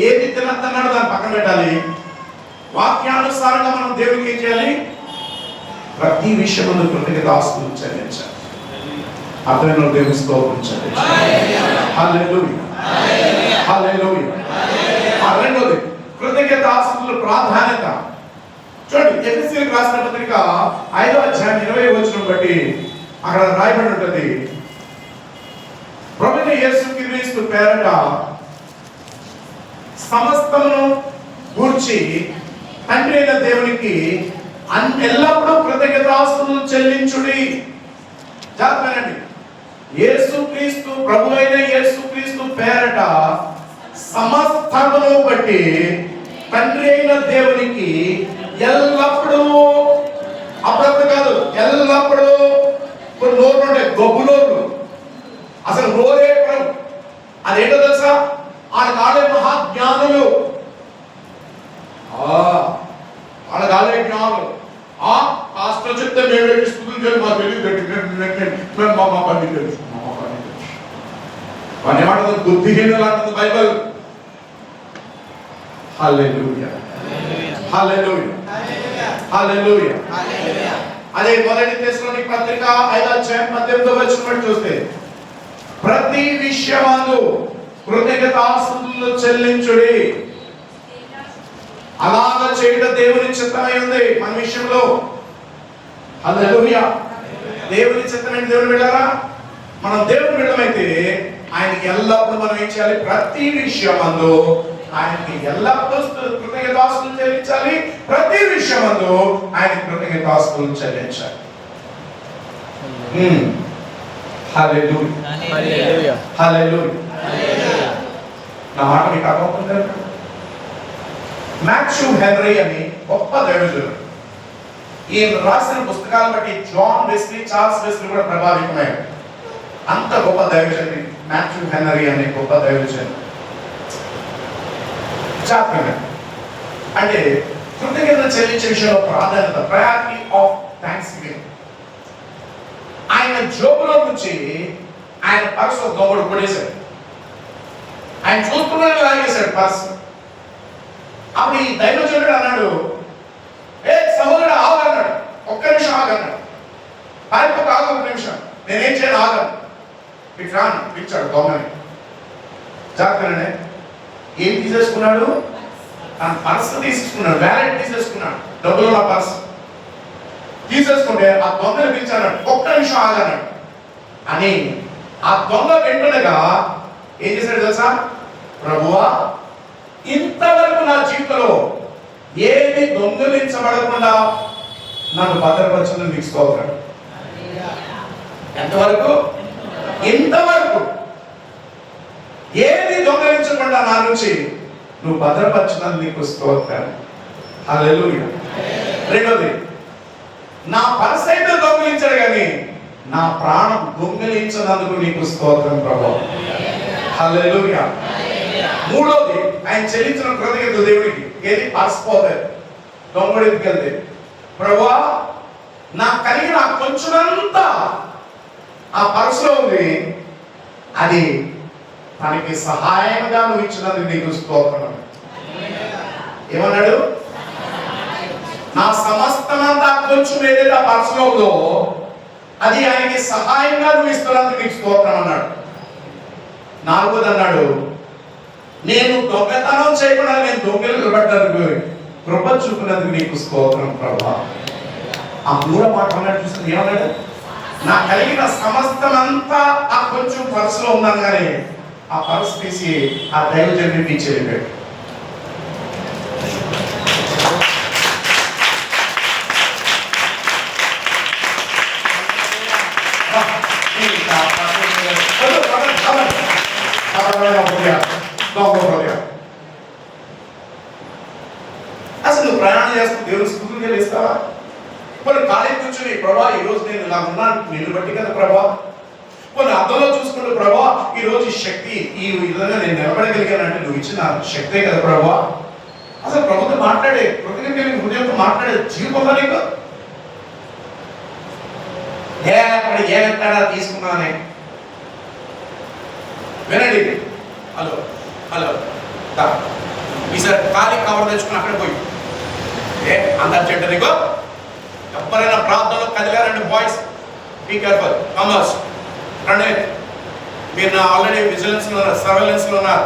ఏది తినద్దన్నాడో దాన్ని పక్కన పెట్టాలి. వాక్యానుసారంగా మనం దేవునికి ఏం చేయాలి? ప్రతి విషయమును కృతజ్ఞతాస్తుతులు చెల్లించాలి. అతనిలో దేవుని స్తోత్రం చెల్లించాలి. హల్లెలూయా, హల్లెలూయా. రెండోది, కృతజ్ఞతాస్తుతుల ప్రాధాన్యత. చూడండి, ఎఫెసీయులకు రాసిన పత్రిక 5వ అధ్యాయం 20వ వచనం బట్టి అక్కడ రాయబడి ఉంటుంది, ప్రభువైన యేసుక్రీస్తు పేరట సమస్తమును గూర్చి తండ్రి అయిన దేవునికి ఎల్లప్పుడూ కృతజ్ఞతాస్తుతులు చెల్లించుడి. జాగ్రత్తనండి, యేసుక్రీస్తు, ప్రభు అయిన యేసుక్రీస్తు పేరట సమస్తమును బట్టి తండ్రి అయిన దేవునికి ఎల్లప్పుడూ, అప్పుడప్పుడు కాదు, ఎల్లప్పుడూ. కొన్ని నోట్లు ఉంటాయి, గొప్ప నోట్లు, అసలు నోరే అదేంటో తెలుసా? ఆయన కాడే మహాజ్ఞానులు, రకరకాల జ్ఞానం. పాస్టర్ చెప్తే మేము వెళ్ళి స్థుతులు చేయాలి, మాకు తెలియదు, మా పని తెలుసు, మా పని తెలుసు. పని ఏమంటుంది? బుద్ధిహీనులు అంటుంది బైబిల్. హల్లెలూయా, హల్లెలూయా, హల్లెలూయా. అదే మొదటి తెస్సలోనికీ పత్రిక 5:18 చూస్తే, ప్రతి విషయమందు కృతజ్ఞతాస్తుతులు చెల్లించుడి, అలాగ చేయడం దేవుని చిత్తమై ఉంది మన విషయంలో. హల్లెలూయా. దేవుని చిత్తమైన దేవుని బిడ్డలారా, మనం దేవుని బిడ్డలమైతే ఆయనకి ఎల్లప్పుడూ మనం ఏం చేయాలి? ప్రతి విషయమందు ఆయనకి ఎల్లప్పుడూ కృతజ్ఞతాస్తుతులు చెల్లించాలి. ప్రతి విషయమందు ఆయనకి కృతజ్ఞతాస్తుతులు చెల్లించాలి. హల్లెలూయా, హల్లెలూయా, హల్లెలూయా. నా మాట మీకు అర్థమవుతుందా? మాథ్యూ హెన్రీ అని గొప్ప దైవజనుడు. ఈయన రాసిన పుస్తకాలను బట్టి జాన్ వెస్లీ, చార్ల్స్ వెస్లీ కూడా ప్రభావితమయ్యారు. అంత గొప్ప దైవజనుడు మాథ్యూ హెన్రీ అనే గొప్ప దైవజనుడు. చాప్టర్ అంటే కృతజ్ఞత చెల్లించే విషయంలో ప్రాధాన్యత, ప్రయారిటీ ఆఫ్ థ్యాంక్స్ గివింగ్. ఆయన జోబులో నుంచి ఆయన పర్సు దొంగడు కొడేశాడు. ఆయన చూస్తున్నాడు, లాగేశాడు పర్సు. అప్పుడు ఈ దైవజనుడు అన్నాడు, ఏ సహోదరుడు ఆగన్నాడు, ఒక్క నిమిషం ఆగన్నాడు. పారిపోక ఆగు, ఒక నిమిషం, నేనేం చేయను, ఆగను. ఇటు రాను పిలిచాడు దొంగని. జాగ్రత్తనే ఏం తీసేసుకున్నాడు? తన పర్సు తీసుకున్నాడు, వ్యాలెట్ తీసేసుకున్నాడు, డబ్బులు నా పర్సు తీసేసుకుంటే ఆ దొంగను పిలిచాడు, ఒక్క నిమిషం ఆగన్నాడు అని. ఆ దొంగ వెంటనగా ఏం చేశాడు తెలుసా? ప్రభువా, ఇంతవరకు నా జీవితంలో ఏది దొంగిలించబడకుండా నన్ను భద్రపరచడం నీకు స్తోత్రం. ఎంతవరకు? ఇంతవరకు ఏది దొంగిలించకుండా నా నుంచి నువ్వు భద్రపరచడం నీకు స్తోత్రం. హల్లెలూయా. రెండోది, నా పర్సు అయితే దొంగిలించాడు కానీ నా ప్రాణం దొంగిలించినందుకు నీకు స్తోత్రం ప్రభువా. హల్లెలూయా. మూడోది, ఆయన చెల్లించిన కృతజ్ఞత దేవుడికి. ఏది? పర్సు పోతే, దొంగడు ఎత్తుకెళ్తే, ప్రభువా నా కలిగిన కొంచెమంతా ఆ పర్సులో ఉంది, అది తనకి సహాయంగా నువ్వు ఇచ్చినందుకు నీకు స్తోత్రం. ఏమన్నాడు? నా సమస్తమంతా కొంచెం ఏదైతే ఆ పర్సులో ఉందో అది ఆయనకి సహాయంగా నువ్వు ఇస్తున్నందుకు నీకు స్తోత్రం అన్నాడు. నాలుగోది అన్నాడు, నేను దొంగతనం చేయకుండా నేను దొంగలు పడ్డానికి కృప చూపినందుకు నీకు స్తోత్రం ప్రభువా. ఆ మూడో మాట అన్నాడు. చూస్తే ఏమన్నాడు? నా కలిగిన సమస్తమంతా ఆ కొంచెం పర్సులో ఉన్నాను కానీ ఆ పర్సు తీసి ఆ దైవజనుడికి ఇచ్చేది. అసలు నువ్వు ప్రయాణం చేస్తూ దేవుని స్తుతులు చెల్లిస్తావా? కొన్ని ఖాళీ కూర్చుని, ప్రభా ఈ రోజు నేను ఇలా ఉన్నాను నిన్ను బట్టి కదా ప్రభా. కొన్ని అర్థంలో చూసుకుంటూ, ప్రభా ఈ రోజు ఈ శక్తి ఈ విధంగా నేను నిలబడగలిగానంటే నువ్వు ఇచ్చిన శక్తే కదా ప్రభా. అసలు ప్రభుత్వం మాట్లాడే కృతజ్ఞత కలిగిన హృదయంతో మాట్లాడే జీవితంలో నీకు అక్కడ ఏమెత్తాడా తీసుకున్నానే. వినండి, హలో హలో, ఈసారి ఖాళీ కవర్ తెచ్చుకుని అక్కడ పోయి అంత చెడ్డ నీకు. ఎవరైనా ప్రార్థనలో కదిలారండి బాయ్స్, బీ కేర్ఫుల్, కమర్స్ రండి. మీరు నా ఆల్రెడీ విజిలెన్స్లో ఉన్నారు, సర్వేలెన్స్లో ఉన్నారు.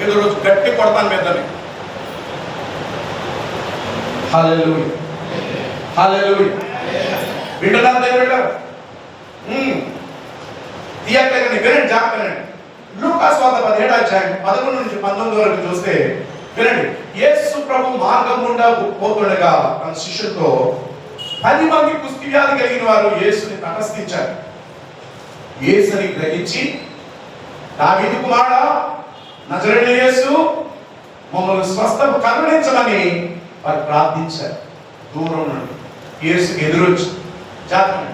ఏదో రోజు గట్టి కొడతాను మీదని. హల్లెలూయా, హల్లెలూయా. వింటున్నారు దేవుడు? తీయట్లేదని వినండి, జాగ్రత్త. లూకాసు వార్త 17:11-19 వరకు చూస్తే వినండి. యేసు ప్రభు మార్గం గుండా పోతుండగా తన శిష్యులతో 10 మంది కుష్టి వ్యాధి కలిగిన వారు యేసుని తటస్థించారు. యేసుని గ్రహించి, దావీదు కుమారుడా, నజరేయుడైన యేసు, మమ్మల్ని స్వస్థత కరుణించమని వారు ప్రార్థించారు. దూరం నుండి యేసుకి ఎదురొచ్చి జాగ్రత్త.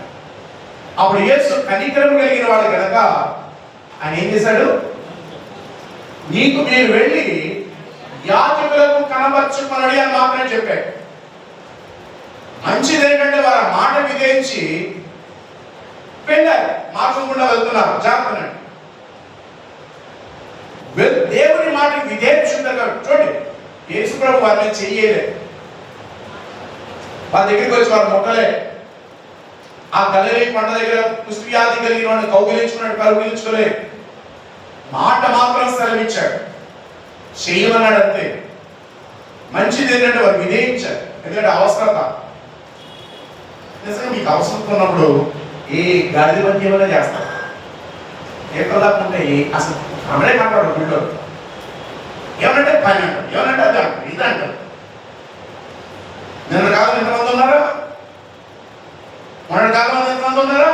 అప్పుడు యేసు కనికరం కలిగిన వాడు కనుక ఆయన ఏం చేశాడు? నీకు మీరు వెళ్ళి యాజకులకు కనబరచుకొనడి అని మాత్రమే చెప్పాడు. మంచిది ఏంటంటే వారి మాట విధించి వెళ్ళారు, మార్చకుండా వెళ్తున్నారు, జాగ్రత్త. దేవుని మాట విధేయించుంటారు కాబట్టి చూడండి, యేసుప్రభు వారిని చెయ్యలేదు, వాళ్ళ దగ్గరికి వచ్చి వారు ముట్టలే. ఆ గలిలీ కొండ దగ్గర కుష్టి వ్యాధి కలిగిన వాడిని కౌగిలించుకోలే. మాట మాత్రం సెలవిచ్చాడు, చేయమన్నాడు అంతే. మంచిది ఏంటంటే వారు విధేయించారు, ఎందుకంటే అవసరత. నిజంగా మీకు అవసరం ఉన్నప్పుడు ఏ గడిది పని ఏమైనా చేస్తారు. ఎక్కడ దాకుంటే అసలు అమలే మాట్లాడు గుళ్ళో. ఏమనంటే పని అంటారు, ఏమనంటే అది అంటారు, ఇది అంటారు. నిన్న కాలం ఎంతమంది ఉన్నారా? మొన్నటి కాలం ఎంతమంది ఉన్నారా?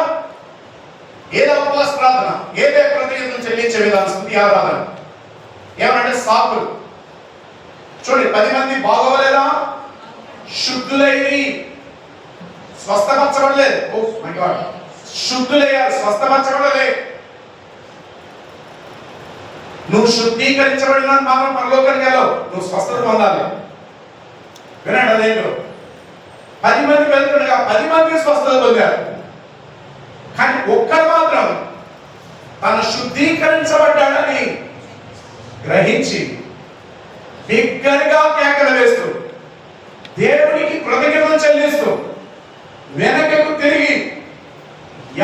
ఏదో ఉపవాస ప్రార్థన, ఏదే కృతజ్ఞతలు చెల్లించే విధానం, స్తుతి ఆరాధన. ఏమనంటే సాకులు. చూడండి, 10 మంది బాగోలేదా? శుద్ధులైరి, స్వస్థపరచబడలేదు. Oh my God, శుద్ధులయ్యారు, స్వస్థపరచబడలే. నువ్వు శుద్ధీకరించబడిన మాత్రం పరలోకానికి వెళ్ళవు, నువ్వు స్వస్థత పొందాలి. వినండి, అదేంటో 10 మంది వెళ్తుండగా 10 మంది స్వస్థత పొందారు. కానీ ఒక్కరు మాత్రం తను శుద్ధీకరించబడ్డాడని గ్రహించి బిగ్గరగా కేకలు వేస్తూ దేవునికి కృతజ్ఞతలు చెల్లిస్తూ వెనకకు తిరిగి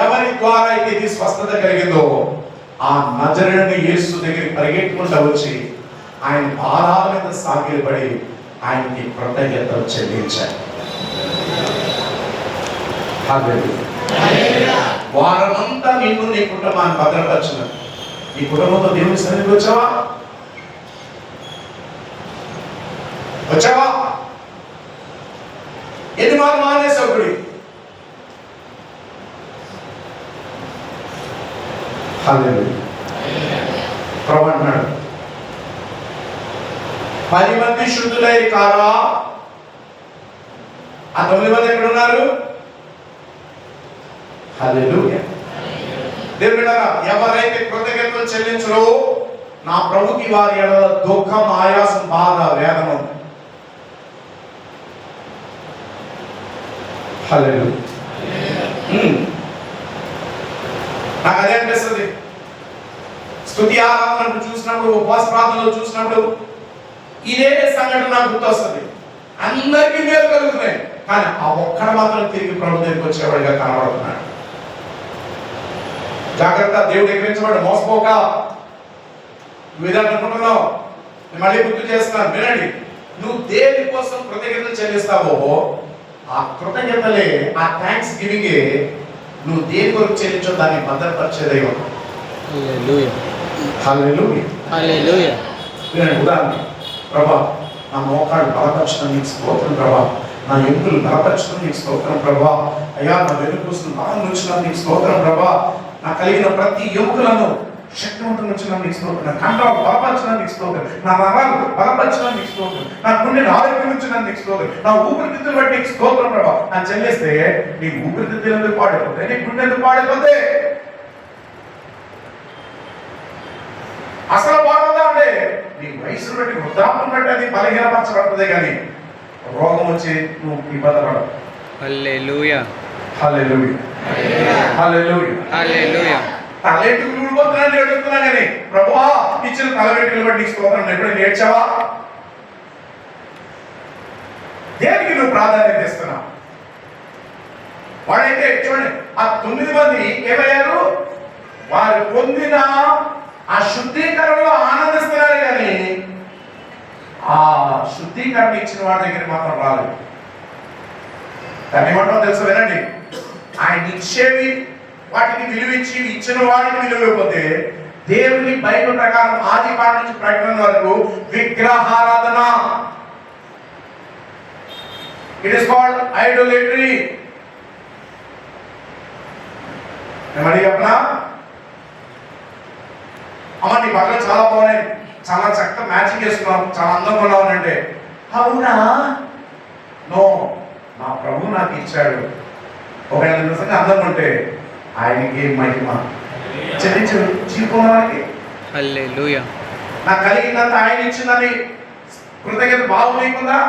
ఎవరి ద్వారా అయితే ఇది స్వస్థత కలిగిందో ఆ నజరేయుడైన యేసు దగ్గరికి పరిగెట్టుకుంటూ వచ్చి ఆయన పాదాల మీద సాగిలపడి ఆయనకి కృతజ్ఞతలు చెల్లించారు. వారమంతా నిన్ను నీ కుటుంబాన్ని భద్రపరచును. నీ కుటుంబంతో దేవుని సన్నిధికి వచ్చావా? ఎన్ని మార్లు మానేసావు గుడి? ప్రభు అంటున్నాడు, 10 మంది శుద్ధులై కారా? ఆ 9 మంది ఎక్కడ ఉన్నారు? హల్లెలూయా. దేవుని బిడ్డలారా, ఎవరైతే కృతజ్ఞతలు చెల్లించరో నా ప్రభుకి వారి ఎడల దుఃఖం, ఆయాసం, బాధ, వేదన ఉంది. హల్లెలూయా. నాకు అదే అనిపిస్తుంది. స్తుతి ఆరాధనలు చూసినప్పుడు, ఉపవాస ప్రార్థనలు చూసినప్పుడు ఇదే సంఘటన నాకు గుర్తొస్తుంది. అందరికీ మేలు కలుగుతున్నాయి, కానీ ఆ ఒక్కడ మాత్రం తిరిగి ప్రభు దగ్గరికి వచ్చేవాడిగా కనబడుతున్నాడు. జాగ్రత్త, దేవుడు ఎక్కిరించబడి మోసపోక. నువ్వు ఏదైనా అనుకుంటున్నావు, నేను మళ్ళీ గుర్తు చేస్తున్నాను, వినండి. నువ్వు దేని కోసం కృతజ్ఞతలు చెల్లిస్తావో ఆ కృతజ్ఞతలే, ఆ థ్యాంక్స్ గివింగే నువ్వు దేని కొరకు చెల్లించో దాన్ని భద్రపరిచే దైవం. హల్లెలూయా. హల్లెలూయా. హల్లెలూయా. వినండి, ఉదాహరణ, ప్రభా నా మోకాళ్ళు బలపరచడం నీకు స్తోత్రం ప్రభా, నా ఎముకలు బలపరచడం నీకు స్తోత్రం ప్రభా, అయ్యా నా వెనుకూసును బాగా నుంచడం నీకు స్తోత్రం ప్రభా, నా కలిగిన ప్రతి ఎముకలను శక్తివంతం నుంచడం నీకు స్తోత్రం, నా కండరాలు బలపరచడం నీకు స్తోత్రం, నా నరాలు బలపరచడం నీకు స్తోత్రం, నా గుండెని ఆరోగ్యం నుంచడం నీకు స్తోత్రం, నా ఊపిరితిత్తులు బట్టి నీకు స్తోత్రం ప్రభా. అని చెల్లిస్తే నీ ఊపిరితిత్తులు ఎందుకు పాడైపోతాయి? నీ గుండె ఎందుకు పాడైపోతే? అసలు బాగుందా అంటే నీ వయసును బట్టి, వృద్ధాపం బట్టి అది బలహీనపరచబడుతుంది, కానీ రోగం వచ్చి నువ్వు ఇబ్బంది పడవు. హల్లెలూయా. హల్లెలూయా. హల్లెలూయా. హల్లెలూయా. తలెట్టుకు ఊడిపోతున్నాను ఏడుస్తున్నా కానీ ప్రభువా ఇచ్చిన తలవెట్టుకులు బట్టి నీకు స్తోత్రం. ఎప్పుడైనా ఏడ్చావా? దేనికి నువ్వు ప్రాధాన్యత ఇస్తున్నావు? వాడైతే చూడండి, ఆ 9 మంది ఏమయ్యారు? వారు పొందిన ఆ శుద్ధీకరణలో ఆనందిస్తున్నారు, కానీ ఆ శుద్ధీకరణ ఇచ్చిన వాడి దగ్గర మాత్రం రాలేదు. దాన్ని ఏమంటామో తెలుసు, వినండి. ఆయన ఇచ్చేవి వాటికి విలువించి ఇచ్చిన వాడికి విలువైపోతే దేవుని బైబిల్ ప్రకారం ఆది కాండం నుంచి ప్రకటన వరకు విగ్రహారాధన, ఇట్ ఇస్ కాల్డ్ ఐడోలేటరీ. ఏమని చెప్పనా? అమ్మ నీ బట్టలు చాలా బాగున్నాయి, చాలా చక్కగా మ్యాచింగ్ చేసుకున్నావు, చాలా అందంగా ఉన్నావు అంటే అవునా? నో, నా ప్రభు నాకు ఇచ్చాడు. ఒకవేళ నిజంగా అందం ఉంటే ఆయనకి మహిమ చెల్లించు జీవితంలోకి. హల్లెలూయా. నాకు కలిగినంత ఆయన ఇచ్చిందని కృతజ్ఞత బాగు నీకుందా?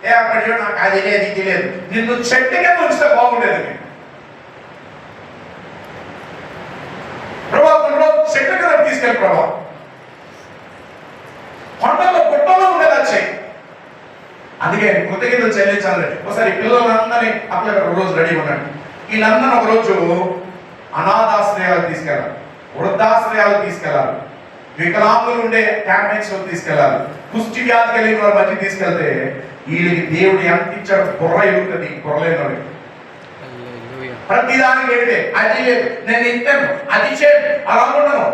ఏ అక్కడ చూడు నాకు అది లేదు ఇది లేదు, నిన్ను చెట్టుకే ఉంచితే బాగుండేది. ప్రభా కొన్ని రోజు చెట్టు కింద తీసుకెళ్ళి ప్రభా, కొండలో గుట్టలో ఉండేలా చెయ్యి. అందుకే కృతజ్ఞతలు చెల్లించాలి. ఒకసారి పిల్లలందరినీ అక్కడ ఒక రోజు రెడీ ఉన్నాడు. వీళ్ళందరూ ఒక రోజు అనాథాశ్రయాలు తీసుకెళ్ళాలి, వృద్ధాశ్రయాలు తీసుకెళ్ళాలి, వికలాంగులు ఉండే క్యాంపెయిన్స్ తీసుకెళ్ళాలి, కుష్టి వ్యాధి కలిగిన వాళ్ళ మధ్య తీసుకెళ్తే వీళ్ళకి దేవుడు ఎంత ఇచ్చాడు, బుర్ర ఎరుగుతుంది బుర్రలేని. ప్రతిదానికి ఏంటి అది లేదు, నేను ఇంటాను అది చేయను అలా ఉండను.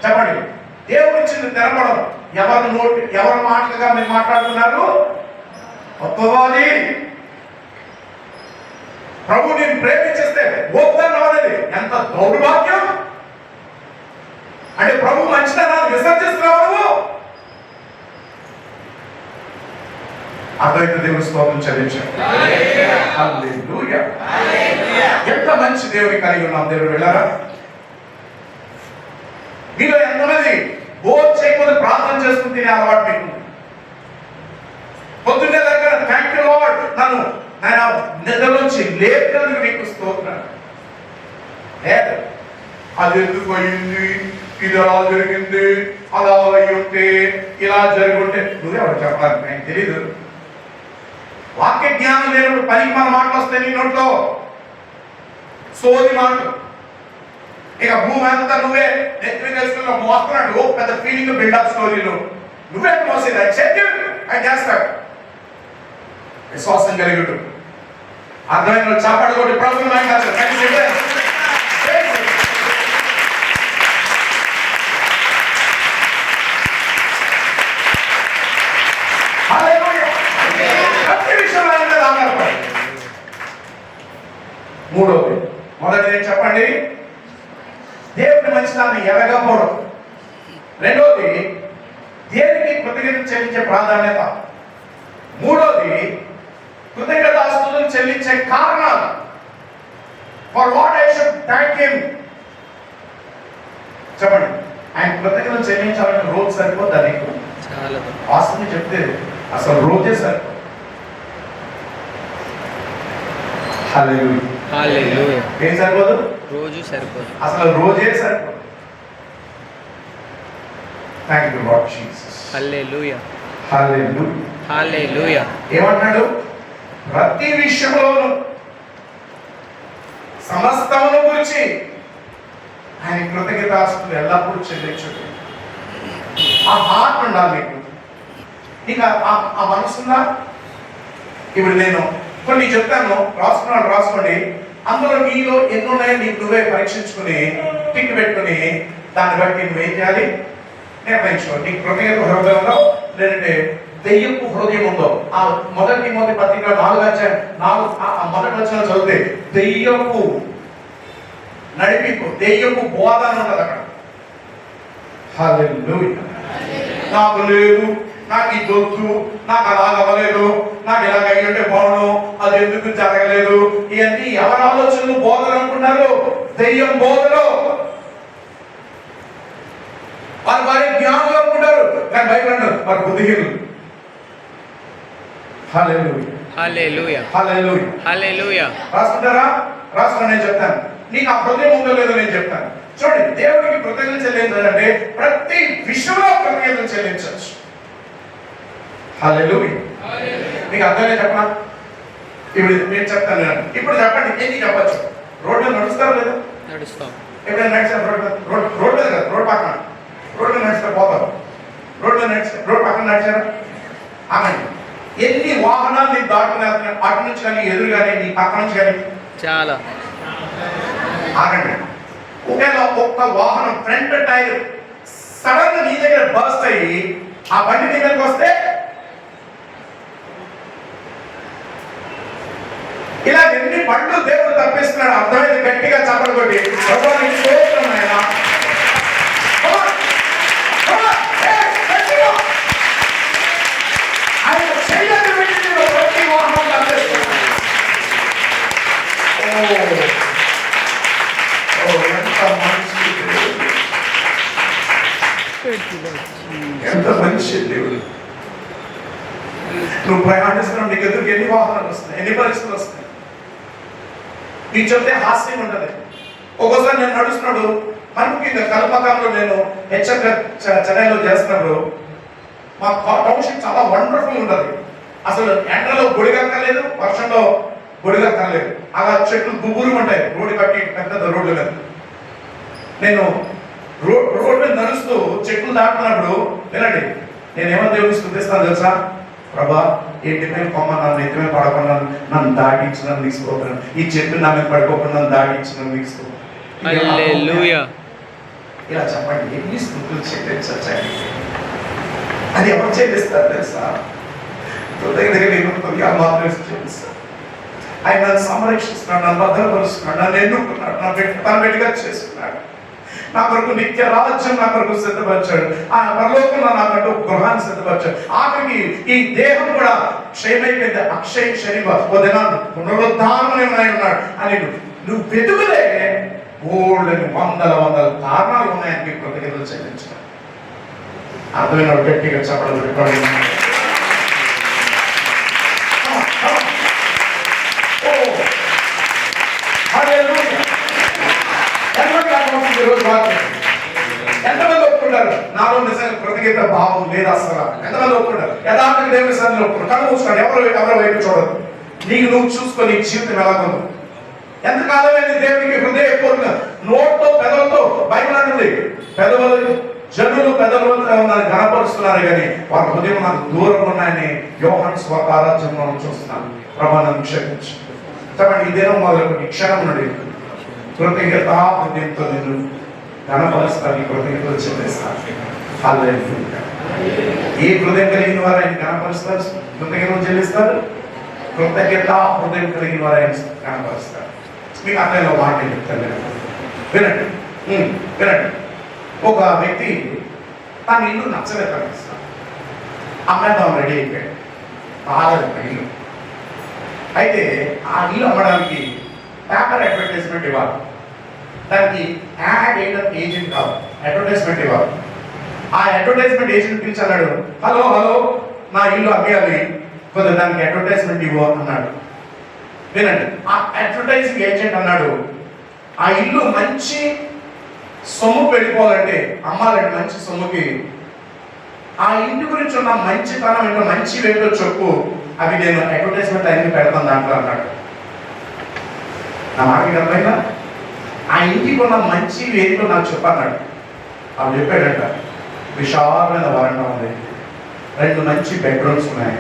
చెప్పండి, దేవుడు ఇచ్చింది తెరపడం. ఎవరి మాటగా మీరు మాట్లాడుతున్నారు? గొప్పవాది. ప్రభు నేను ప్రేమించేస్తే వద్దన్నది ఎంత దౌర్భాగ్యం. అంటే ప్రభు మంచితనాన్ని విసర్జిస్తున్నావు. అద్వైత దేవుని స్తోత్రం చెల్లించారు. హల్లెలూయా. ఎంత మంచి దేవుని కలిగి ఉన్నాం. దేవుడు వెళ్ళారా? మీలో ఎంతమంది భోజనం చేయకపోతే ప్రార్థన చేసుకుని తినే అలవాటు మీకు? పొద్దున్నే దగ్గర థ్యాంక్ యూ లార్డ్, నన్ను ఆయన నిద్రలోంచి లేపినందుకు నీకు స్తోత్రం. అది ఎందుకు అయింది, ఇది ఎలా జరిగింది, అలా అయి ఉంటే ఇలా జరిగి ఉంటే నువ్వెవరు చెప్పాలి? నాకు తెలీదు. వాక్య జ్ఞానం లేనప్పుడు పనికి మన మాటలు వస్తాయి నీ నోట్లో, సోది మాటలు. ఇక భూమి అంతా నువ్వే నెత్తి వేసుకుని మోస్తున్నాడు, పెద్ద ఫీలింగ్ బిల్డప్ స్టోరీలు నువ్వే మోసేది. అది చెప్పి అది చేస్తాడు. విశ్వాసం కలిగి అర్థమైన చాపాడు కొట్టి ప్రభుత్వం ప్రతి విషయంలో ఆధారపడి. మూడోది, మొదటిది ఏం చెప్పండి? దేవుని మంచిదాన్ని ఎరగకపోవడం. రెండోది, దేవునికి కృతజ్ఞత చెల్లించే ప్రాధాన్యత. మూడోది, కృతజ్ఞతాస్తుతులు చెల్లించే కారణాలు. For what I should thank him. చెప్పండి, ఆయన కృతజ్ఞతలు చెల్లించాలంటే రోజు సరిపోద్దా నీకు? వాస్తవం చెప్తే అసలు రోజే సరిపోదు. హల్లెలూయా. ఏం సరిపోదు? రోజు సరిపోదు, అసలు రోజే సరిపోదు. Thank you Lord Jesus. Hallelujah. Hallelujah. Hallelujah. ఏమంటున్నాడు? ప్రతి విషయంలోనూ సమస్తమును గురించి ఆయన కృతజ్ఞతాస్తుతులు ఎల్లప్పుడూ చెల్లించుడు. ఆ హార్ట్ ఉండాలి మీకు. ఇక ఆ మనసుందా? ఇప్పుడు నేను కొన్ని చెప్తాను, రాసుకోండి. అందులో నీలో ఎన్ని ఉన్నాయో నీకు నువ్వే పరీక్షించుకుని టిక్ పెట్టుకుని దాన్ని బట్టి నువ్వేం చేయాలి నిర్ణయించుకో. నీకు కృతజ్ఞత హృదయంలో లేదంటే దెయ్యపు హృదయం ఉందో. ఆ మొదటి పత్రిక 4 మొదటి వచనం చదివితే దెయ్యపు నడిపింపు, దెయ్యపు బోధ అని ఉంటుంది అక్కడ. హల్లెలూయా. నాకు లేదు, నాకు ఇది వద్దు, నాకు అలా అవ్వలేదు, నాకు ఇలాగ అయ్యుంటే బాగుండు, అది ఎందుకు జరగలేదు, ఇవన్నీ ఎవరి ఆలోచనలు బోధలు అనుకున్నారు? దెయ్యం బోధలు. వారి జ్ఞానులు అనుకుంటారు, కానీ బైబిల్ అంటారు వారి బుద్ధిహీనులు. హల్లెలూయా. హల్లెలూయా. హల్లెలూయా. హల్లెలూయా. రాసుకుంటారా? రాసుకుని నేను చెప్తాను. నీకు ఆ హృదయం ఉందో లేదో నేను చెప్తాను. చూడండి, దేవుడికి కృతజ్ఞతలు చెల్లించాలంటే ప్రతి విషయంలో కృతజ్ఞతలు చెల్లించవచ్చు. హల్లెలూయా. మీకు అర్థమే చెప్పనా? ఇప్పుడు నేను చెప్తాను. ఇప్పుడు చెప్పండి, ఏంటి చెప్పచ్చు? రోడ్ మీద నడుస్తారా లేదా? నడుస్తాం. ఎప్పుడైనా నడిచారు? రోడ్ మీద కదా, రోడ్ పక్కన. రోడ్ మీద నడిస్తే పోతారు. రోడ్ మీద నడిస్తే రోడ్ పక్కన నడిచారా? ఆగండి. ఎన్ని వాహనాలు నీకు దాటుకుని వెళ్తున్నాయి, అటు నుంచి కానీ ఎదురు కానీ నీ పక్క నుంచి కానీ? చాలా. ఆగండి. ఒకవేళ ఒక్క వాహనం ఫ్రంట్ టైర్ సడన్ నీ దగ్గర బర్స్ట్ అయ్యి ఆ బండి దగ్గరకు వస్తే ఇలా ఎన్ని బండ్లు దేవుడు తప్పిస్తున్నాడు. అర్థమైంది? గట్టిగా చప్పట్లు కొట్టి ఆయన చెయ్యని వీటిలో ప్రతి వాహనం తప్పిస్తున్నాడు. ఎంత మంచి దేవుడు. నువ్వు ప్రయాణిస్తున్నావు, నీకు ఎదురుకు ఎన్ని వాహనాలు వస్తాయి, ఎన్ని పరిస్థితులు వస్తాయి. నీకు చెప్తే హాస్యం ఉంటుంది. ఒక్కోసారి నేను నడుస్తున్నాడు, మరి ముఖ్యంగా కల్పకంలో నేను చెన్నైలో చేస్తున్నప్పుడు మా టౌన్షిప్ చాలా వండర్ఫుల్ ఉంటుంది. అసలు ఎండలో గొడిగక్కర్లేదు, వర్షంలో గొడిగక్కర్లేదు. అలా చెట్లు గుబురు ఉంటాయి రోడ్డు కట్టి, పెద్ద రోడ్డు మీద. నేను రోడ్డు మీద నడుస్తూ చెట్లు దాటున్నప్పుడు వినండి, నేనేమో దేవుడిని స్తుతిస్తాను తెలుసా? ప్రభా, ఏంటి మీద కొమ్మ నన్ను ఎత్తిమే పడకుండా నన్ను దాటించిన తీసుకోపోయాను, ఈ చెట్టు నా మీద పడుకోకుండా నన్ను దాటించిన తీసుకో. హల్లెలూయా. ఇలా చెప్పండి, ఎన్ని స్థుతులు చెల్లించండి. అది ఎవరు చెల్లిస్తారు తెలుసా? దగ్గర నేను మాత్రమే చెల్లిస్తాను. ఆయన నన్ను సంరక్షిస్తున్నాడు, నన్ను భద్రపరుస్తున్నాడు, నన్ను ఎన్నుకున్నాడు, తన బిడ్డగా చేసుకున్నాడు. నా కొరకు నిత్య రాజ్యం నా కొరకు సిద్ధపరిచాడు. ఆ పరలోకంలో నాకంటూ గృహాన్ని సిద్ధపరిచాడు. ఆఖరికి ఈ దేహం కూడా క్షయమైపోయింది, అక్షయ శరీర దినాలు పునరుద్ధారమని ఉన్నాడు అని నువ్వు వెతుకులే బోల్డని వందల కారణాలు ఉన్నాయని కృతజ్ఞతలు చెల్లించాడు. అర్థమైన గట్టిగా చెప్పడం రికార్డింగ్. ఎంతమంది ఒప్పుకుంటారు నాలో నిజంగా కృతజ్ఞత భావం లేదు అసలు? ఎంతమంది ఒప్పుకుంటారు? యథార్థంగా దేవుని సన్నిధిలో ఒప్పుకుంటారు. కళ్ళు మూసుకోండి, ఎవరు వైపు చూడదు. నీకు నువ్వు చూసుకొని నీ జీవితం ఎలాగొందు. ఎంతకాలమైంది దేవునికి హృదయపూర్వకంగా నోట్తో పెదవులతో బైబిల్ అంటుంది, పెదవులు జనులు పెదవులతో ఉన్నారని గణపరుస్తున్నారు కానీ వారి హృదయం నాకు దూరంగా ఉన్నాయని యోహాను స్వకారాజ్యంలో చూస్తున్నాను. ప్రభా, నన్ను క్షమించు. చెప్పండి, ఈ దినం మొదలుకొని క్షణం నుండి కృతజ్ఞత హృదయంతో నేను గణపరుస్తాను, కృతజ్ఞతలు చెల్లిస్తాను. హల్లెలూయా. ఏ హృదయం కలిగిన వారు ఆయన గణపరుస్తారు, కృతజ్ఞతలు చెల్లిస్తారు. కృతజ్ఞత హృదయం కలిగిన వారు ఆయన గణపరుస్తారు. మీకు అర్థంలో మాట చెప్తాను, వినండి వినండి. ఒక వ్యక్తి తన ఇల్లు నచ్చలేక అమ్మేద్దాం రెడీ అయిపోయాడు, బాగా ఇల్లు. అయితే ఆ ఇల్లు అమ్మడానికి పేపర్ అడ్వర్టైజ్మెంట్ ఇవ్వాలి, దానికి యాడ్ ఏజెంట్ కావాలి, అడ్వర్టైజ్మెంట్ ఇవ్వాలి. ఆ అడ్వర్టైజ్మెంట్ ఏజెంట్ పిలిచి అన్నాడు, హలో నా ఇల్లు అమ్మేయాలి, కొద్దిగా దానికి అడ్వర్టైజ్మెంట్ ఇవ్వు అన్నాడు. వినండి, ఆ అడ్వర్టైజింగ్ ఏజెంట్ అన్నాడు, ఆ ఇల్లు మంచి సొమ్ము పెట్టుకోవాలంటే, అమ్మాలంటే మంచి సొమ్ముకి ఆ ఇంటి గురించి ఉన్న మంచితనం ఏంటో, మంచి ఏంటో చెప్పు, అవి నేను అడ్వర్టైజ్మెంట్ అన్ని పెడతాను దాంట్లో అన్నాడు. నా మాటకి అర్థమైందా? ఆ ఇంటికి ఉన్న మంచి ఏంటో నాకు చెప్పన్నాడు. అవి చెప్పాడంట, విశాలమైన వరండా ఉంది, 2 మంచి బెడ్రూమ్స్ ఉన్నాయి,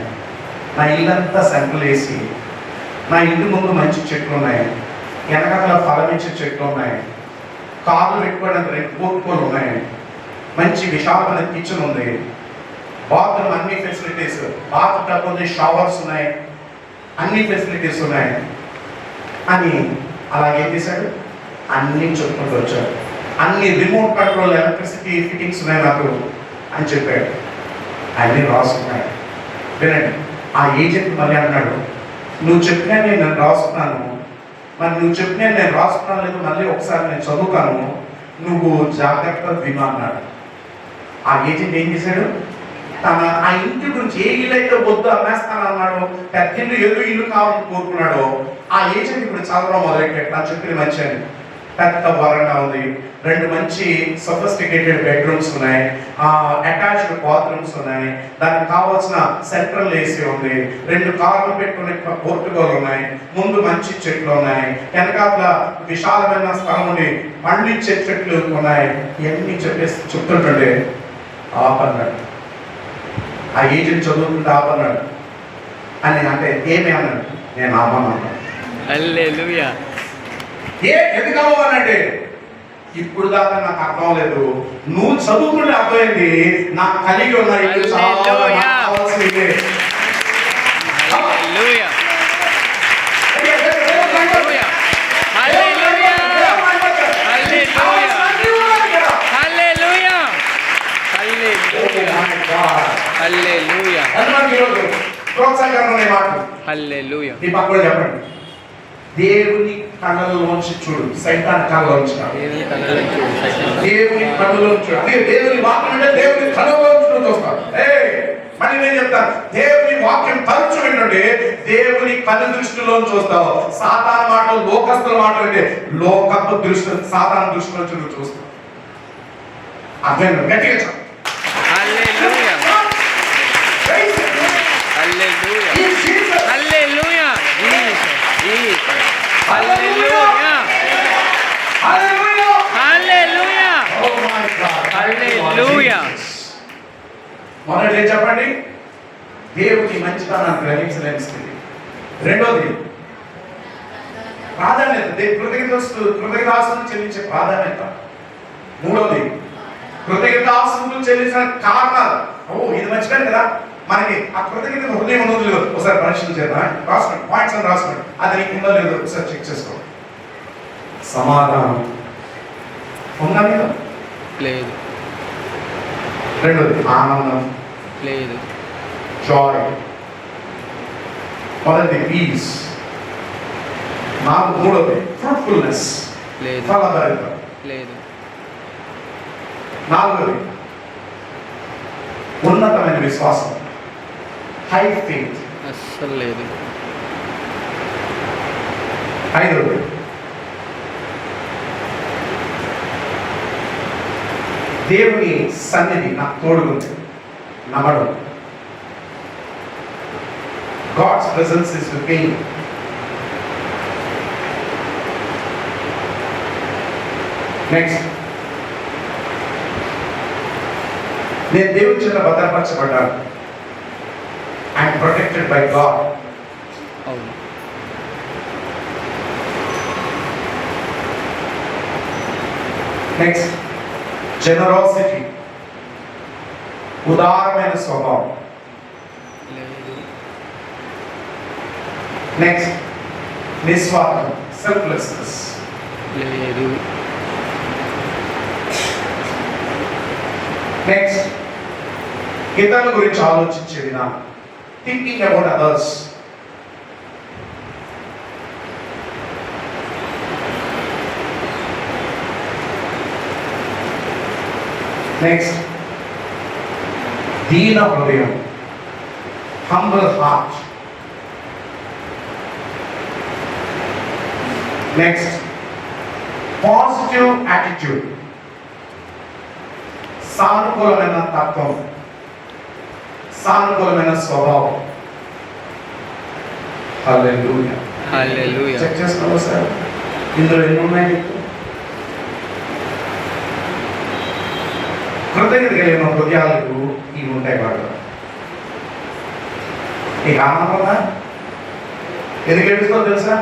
నా ఇల్లంతా సెంట్రల్ ఏసీ, నా ఇంటి ముందు మంచి చెట్లు ఉన్నాయి, వెనకాల ఫలం ఇచ్చే చెట్లు ఉన్నాయి, కార్లు పెట్టుకోవడానికి 2 కోర్టులు ఉన్నాయి, మంచి విశాలమైన కిచెన్ ఉంది, బాత్రూమ్ అన్ని ఫెసిలిటీస్, బాత్ టబ్ ఉంది, షవర్స్ ఉన్నాయి, అన్ని ఫెసిలిటీస్ ఉన్నాయి అని అలాగేం చేశాడు, అన్ని చెప్పుకుంటూ వచ్చాడు. అన్ని రిమోట్ కంట్రోల్ ఎలక్ట్రిసిటీ ఫిట్టింగ్స్ ఉన్నాయి నాకు అని చెప్పాడు. అన్నీ రాసుకున్నాడు. వినండి, ఆ ఏజెంట్ మళ్ళీ అన్నాడు, నువ్వు చెప్పినా నేను రాసుకున్నాను, మరి నువ్వు చెప్పినా నేను రాసుకున్నాను లేదు, మళ్ళీ ఒకసారి నేను చదువుతాను, నువ్వు జాగ్రత్తగా విను అన్నాడు. ఆ ఏజెంట్ ఏం చేశాడు, తన ఆ ఇంటి గురించి ఏ ఇల్లు అయితే వద్దు అమ్మేస్తాను అన్నాడు, పెద్ద ఇల్లు ఏదో ఇల్లు కావాలని కోరుకున్నాడో ఆ ఏజెంట్ ఇప్పుడు చదవడం మొదలెట్టాడు. నా చెప్పిన మంచి అని పెద్ద వరండా ఉంది, 2 మంచి సఫిస్టికేటెడ్ బెడ్రూమ్స్ ఉన్నాయి, అటాచ్డ్ బాత్రూమ్స్ ఉన్నాయి, దానికి కావాల్సిన సెంట్రల్ ఏసీ ఉంది, 2 కార్లు పెట్టుకునే పోర్టుగోలు ఉన్నాయి, ముందు మంచి చెట్లు ఉన్నాయి, వెనకాల విశాలమైన స్థలం ఉంది, పండించే చెట్లు ఉన్నాయి. ఇవన్నీ చెప్తుంటే ఆపన్నాడు. ఆ ఏజెంట్ చదువుతుంటే ఆపన్నాడు అని అంటే ఏమి అన్నాడు, నేను ఆపన్నాను. హల్లెలూయా. ఎందుకు అవ్వాలంటే ఇప్పుడు దాకా నాకు అర్థం లేదు, నువ్వు చదువుకుంటే అర్థమైంది, నాకు కలిగి ఉన్న ఇల్లు చాలా కావాల్సిందే. హల్లెలూయా. ఈ పక్కన చెప్పండి, దేవుని కళ్ళలోంచి చూడు, సైతాన్ కళ్ళలోంచి కాదు. దేవుని కళ్ళలోంచి చూడు. అదే దేవుని వాక్యం అంటే దేవుని కళ్ళలోంచి చూస్తాడు. మళ్ళీ నేను చెప్తాను, దేవుని వాక్యం ఏంటంటే దేవుని కను దృష్టిలో చూస్తావు. సాతాను మాటలు, లోకస్తుల మాటలు అంటే లోకపు దృష్టి, సాతాను దృష్టిలో నువ్వు చూస్తావు. అర్థం గట్టిగా చెప్పు. Hallelujah. Hallelujah. Hallelujah. Jesus. Hallelujah. Hallelujah. Oh my God. Hallelujah. మొదటి ఏం చెప్పండి? దేవుని మంచితనాన్ని గ్రహించలేని స్థితి. రెండోది ప్రాధాన్యత, కృతజ్ఞతాస్తుతులు చెల్లించే ప్రాధాన్యత. మూడోది కృతజ్ఞతాస్తుతులు చెల్లించిన కారణాలు. ఇది మంచిగా కదా, మనకి ఆ కృతజ్ఞత హృదయం ఉందో లేదో ఒకసారి పరిశీలన చేద్దాం. రాసుకోండి, పాయింట్స్ అని రాసుకోండి. అది నీకు ఉందో లేదో ఒకసారి చెక్ చేసుకోండి. సమాధానం ఉందా మీద? లేదు. రెండోది ఆనందం, లేదు. జాయ్. మొదటి పీస్. మూడోది ఫ్రూట్ఫుల్నెస్, లేదు. ఫలభరిత. లేదు. నాలుగోది ఉన్నతమైన విశ్వాసం, హై ఫెయిత్. అస్సలు లేదు. ఐదోది దేవుని సన్నిధి నాకు తోడుగుంది, నమ్మడం. God's presence is with me. Next, నేను దేవుని చేత భద్రపరచబడ్డాను. I am protected by God. అవును. Next, generosity, ఉదారమైన స్వభావం. లేదు. నెక్స్ట్, నిస్వార్థం, సెల్ఫ్లెస్నెస్. లేదు. నెక్స్ట్, ఇతరుల గురించి ఆలోచించే విధానం, థింకింగ్ అబౌట్ అదర్స్. నెక్స్ట్, దీన హృదయం, humble heart. Next, positive attitude, సానుకూలమైన తత్వం, సానుకూలమైన స్వభావం. హల్లెలూయా. హల్లెలూయా. చెక్ చేసుకోవాలి సార్, ఇందులో ఎన్ని ఉన్నాయి నీకు? కృతజ్ఞత కలిగిన హృదయాలకు ఇవి ఉంటాయి. వాడు నీకు ఆనందంగా ఎందుకు ఏడుస్తావు తెలుసా?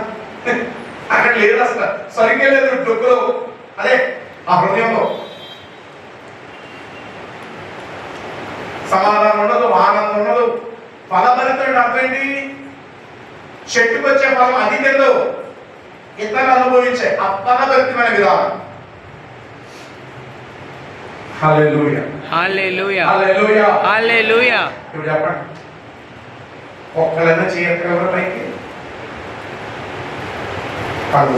అక్కడ లేదు, అసలు సరిగ్గా లేదు డొక్కులో, అదే ఆ హృదయంలో సమాధానం ఉండదు, ఆనందం ఉండదు. ఫలభరితుడు అర్థం ఏంటి? చెట్టుకు వచ్చే ఫలం అది తిందు, ఇతరులు అనుభవించే ఆ ఫలభరితమైన విధానం. హల్లెలూయా. హల్లెలూయా. హల్లెలూయా. హల్లెలూయా. ఇప్పుడు చెప్పండి, ఒక్కలైనా చేయగలరు పైకి? కాదు,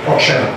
ఒక క్షణం.